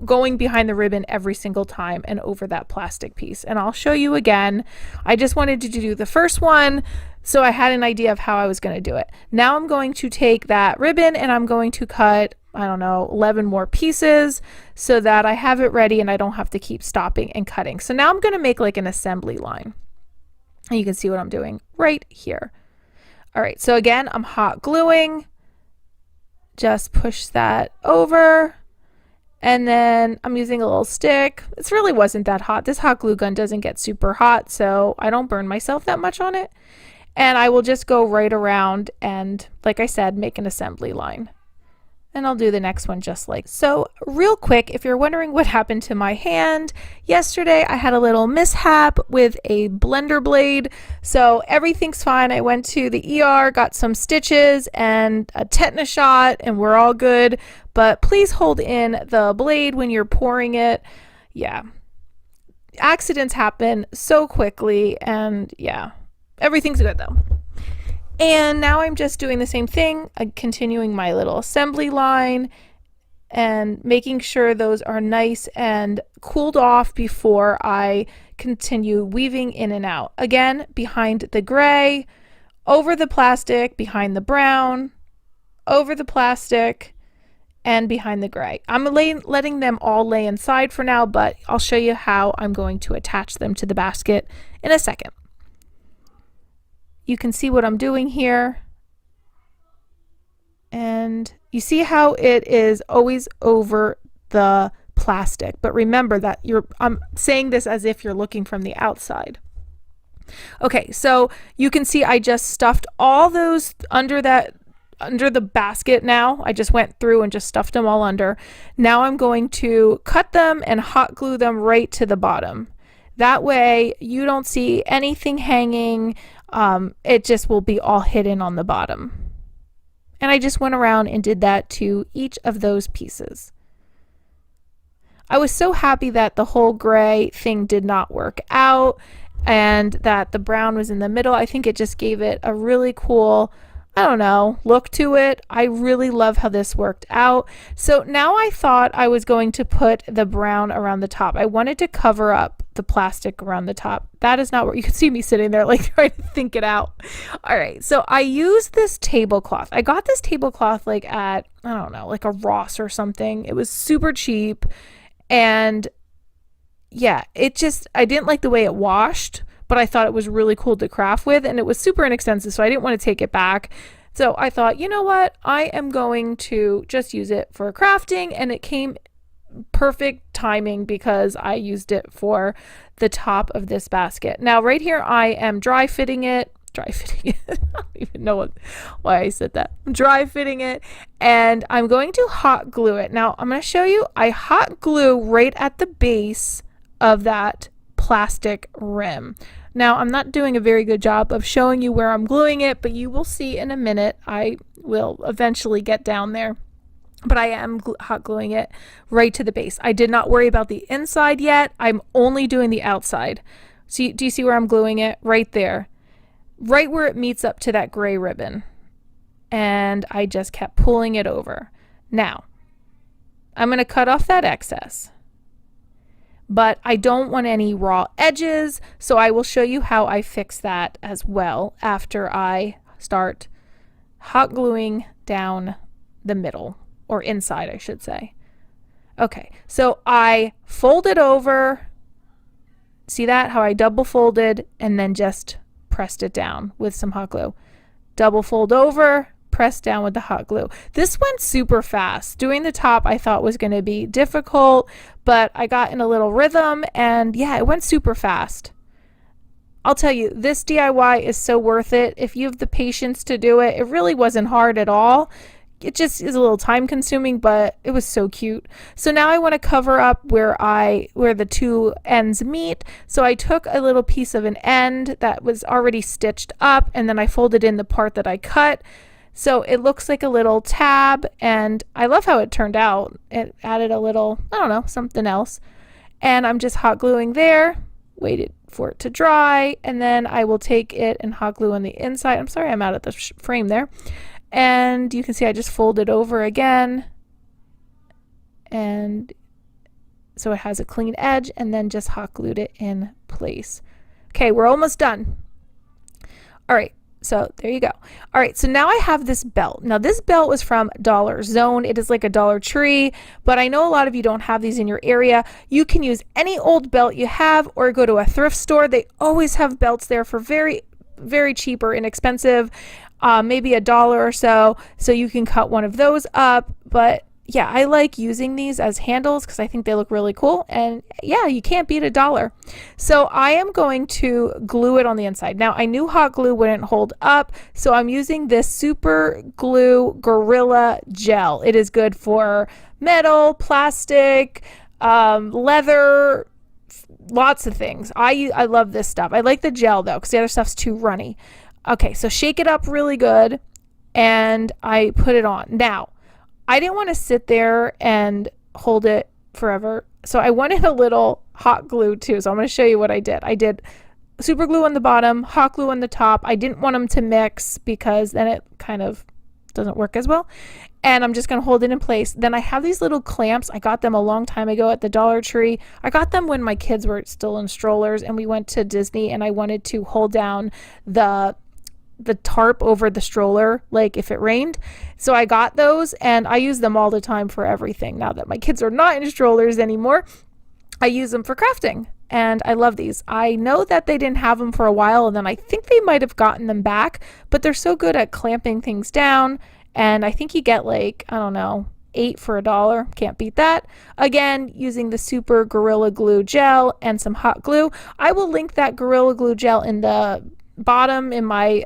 going behind the ribbon every single time and over that plastic piece. And I'll show you again. I just wanted to do the first one, so I had an idea of how I was going to do it. Now I'm going to take that ribbon and I'm going to cut, I don't know, 11 more pieces so that I have it ready and I don't have to keep stopping and cutting. So now I'm going to make like an assembly line. And you can see what I'm doing right here. All right, so again, I'm hot gluing. Just push that over. And then I'm using a little stick. It really wasn't that hot. This hot glue gun doesn't get super hot, so I don't burn myself that much on it. And I will just go right around and, like I said, make an assembly line. And I'll do the next one just like so. Real quick, if you're wondering what happened to my hand, yesterday I had a little mishap with a blender blade. So everything's fine. I went to the ER, got some stitches and a tetanus shot, and we're all good. But please hold in the blade when you're pouring it. Yeah. Accidents happen so quickly, and yeah. Everything's good though. And now I'm just doing the same thing, continuing my little assembly line and making sure those are nice and cooled off before I continue weaving in and out. Again, behind the gray, over the plastic, behind the brown, over the plastic, and behind the gray. I'm letting them all lay inside for now, but I'll show you how I'm going to attach them to the basket in a second. You can see what I'm doing here. And you see how it is always over the plastic. But remember that I'm saying this as if you're looking from the outside. Okay, so you can see I just stuffed all those under the basket now. I just went through and just stuffed them all under. Now I'm going to cut them and hot glue them right to the bottom. That way you don't see anything hanging. It just will be all hidden on the bottom. And I just went around and did that to each of those pieces. I was so happy that the whole gray thing did not work out and that the brown was in the middle. I think it just gave it a really cool, I don't know, look to it. I really love how this worked out. So now I thought I was going to put the brown around the top. I wanted to cover up the plastic around the top. That is not what you can see me sitting there like trying to think it out. All right, so I used this tablecloth. I got this tablecloth like at, I don't know, like a Ross or something. It was super cheap. And yeah, I didn't like the way it washed, but I thought it was really cool to craft with, and it was super inexpensive, so I didn't want to take it back. So I thought, you know what? I am going to just use it for crafting, and it came perfect timing because I used it for the top of this basket. Now right here I am dry fitting it. I don't even know why I said that. I'm dry fitting it, and I'm going to hot glue it. Now I'm going to show you, I hot glue right at the base of that plastic rim. Now I'm not doing a very good job of showing you where I'm gluing it, but you will see in a minute. I will eventually get down there. But I am hot gluing it right to the base. I did not worry about the inside yet. I'm only doing the outside. So do you see where I'm gluing it? Right there. Right where it meets up to that gray ribbon. And I just kept pulling it over. Now, I'm going to cut off that excess. but I don't want any raw edges, so I will show you how I fix that as well after I start hot gluing down the middle, or inside I should say. Okay, so I fold it over. See that? How I double folded and then just pressed it down with some hot glue. Double fold over, press down with the hot glue. This went super fast. Doing the top I thought was going to be difficult, but I got in a little rhythm and yeah, it went super fast. I'll tell you, this DIY is so worth it. If you have the patience to do it, it really wasn't hard at all. It just is a little time consuming, but it was so cute. So now I want to cover up where the two ends meet. So I took a little piece of an end that was already stitched up, and then I folded in the part that I cut. So it looks like a little tab, and I love how it turned out. It added a little, I don't know, something else. And I'm just hot gluing there, waited for it to dry, and then I will take it and hot glue on the inside. I'm sorry I'm out of the frame there. And you can see I just fold it over again, and so it has a clean edge, and then just hot glued it in place. Okay, we're almost done. All right, so there you go. All right, so now I have this belt. Now this belt was from Dollar Zone. It is like a Dollar Tree, but I know a lot of you don't have these in your area. You can use any old belt you have or go to a thrift store. They always have belts there for very, very cheap or inexpensive. Maybe $1 or so you can cut one of those up. But yeah, I like using these as handles because I think they look really cool, and yeah, you can't beat $1. So I am going to glue it on the inside. Now I knew hot glue wouldn't hold up, so I'm using this super glue Gorilla Gel. It is good for metal, plastic, leather, lots of things. I love this stuff. I like the gel though because the other stuff's too runny. Okay, so shake it up really good, and I put it on. Now, I didn't want to sit there and hold it forever, so I wanted a little hot glue too. So I'm going to show you what I did. I did super glue on the bottom, hot glue on the top. I didn't want them to mix because then it kind of doesn't work as well. And I'm just going to hold it in place. Then I have these little clamps. I got them a long time ago at the Dollar Tree. I got them when my kids were still in strollers and we went to Disney, and I wanted to hold down the tarp over the stroller, like if it rained. So I got those, and I use them all the time for everything. Now that my kids are not in strollers anymore, I use them for crafting, and I love these. I know that they didn't have them for a while, and then I think they might have gotten them back, but they're so good at clamping things down, and I think you get like, I don't know, 8 for $1. Can't beat that. Again, using the super Gorilla Glue gel and some hot glue. I will link that Gorilla Glue gel in the bottom in my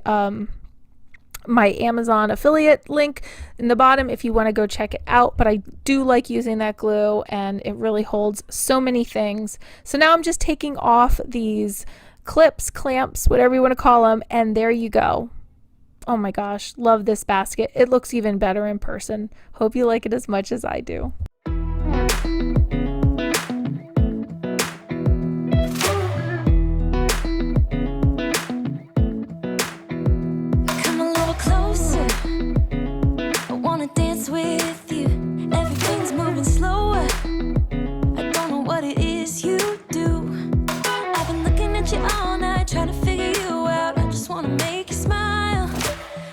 my Amazon affiliate link in the bottom if you want to go check it out. But I do like using that glue, and it really holds so many things. So now I'm just taking off these clips, clamps, whatever you want to call them, and there you go. Oh my gosh, love this basket. It looks even better in person. Hope you like it as much as I do. With you, everything's moving slower. I don't know what it is you do. I've been looking at you all night, trying to figure you out. I just want to make you smile.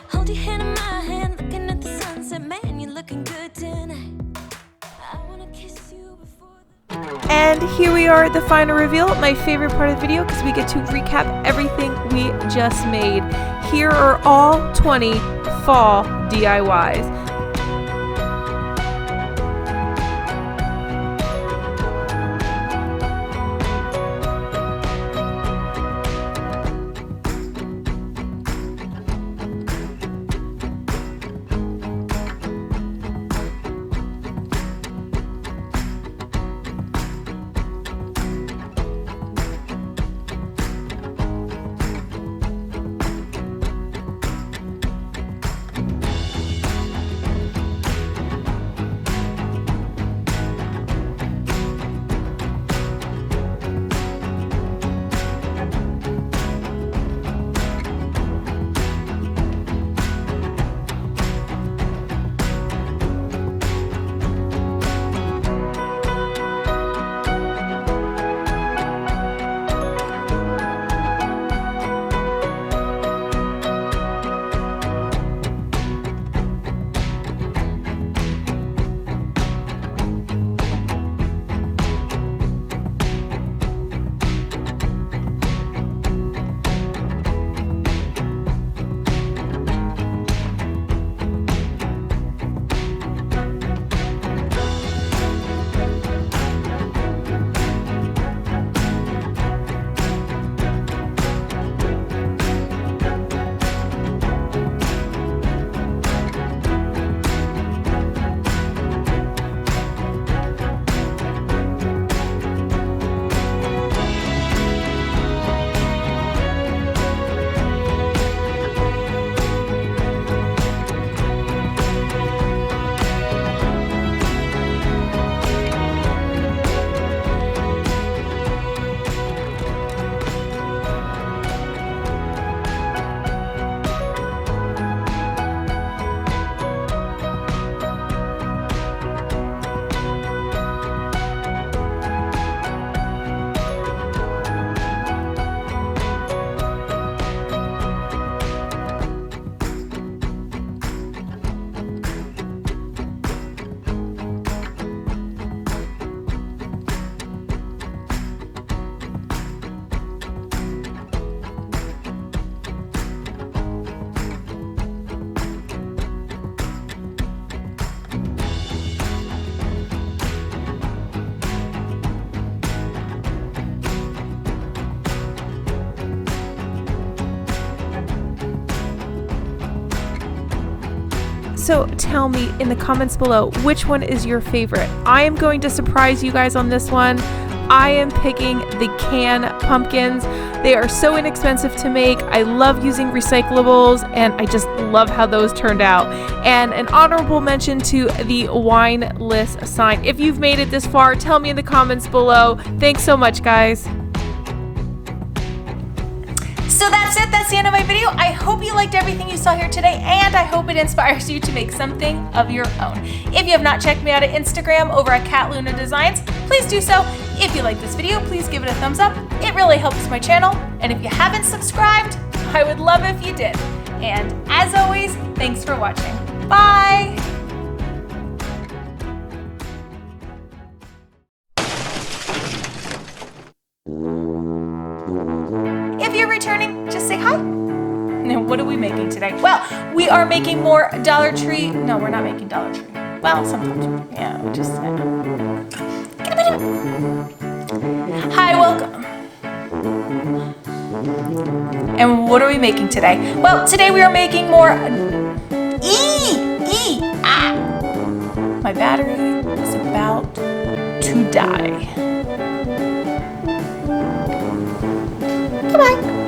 Hold your hand in my hand, looking at the sunset. Man, you're looking good tonight. I want to kiss you before the... And here we are at the final reveal, my favorite part of the video, because we get to recap everything we just made. Here are all 20 fall DIYs. So tell me in the comments below, which one is your favorite? I am going to surprise you guys on this one. I am picking the can pumpkins. They are so inexpensive to make. I love using recyclables, and I just love how those turned out. And an honorable mention to the wine list sign. If you've made it this far, tell me in the comments below. Thanks so much, guys. So that's it. That's the end of my video. I hope you liked everything you saw here today, and I hope it inspires you to make something of your own. If you have not checked me out at Instagram over at Cat Luna Designs, please do so. If you like this video, please give it a thumbs up. It really helps my channel. And if you haven't subscribed, I would love if you did. And as always, thanks for watching. Bye! If you're returning, just say hi. Now, what are we making today? Well, we are making more Dollar Tree. No, we're not making Dollar Tree. Well, sometimes. Yeah, we just. Hi, welcome. And what are we making today? Well, today we are making more. My battery is about to die. Goodbye.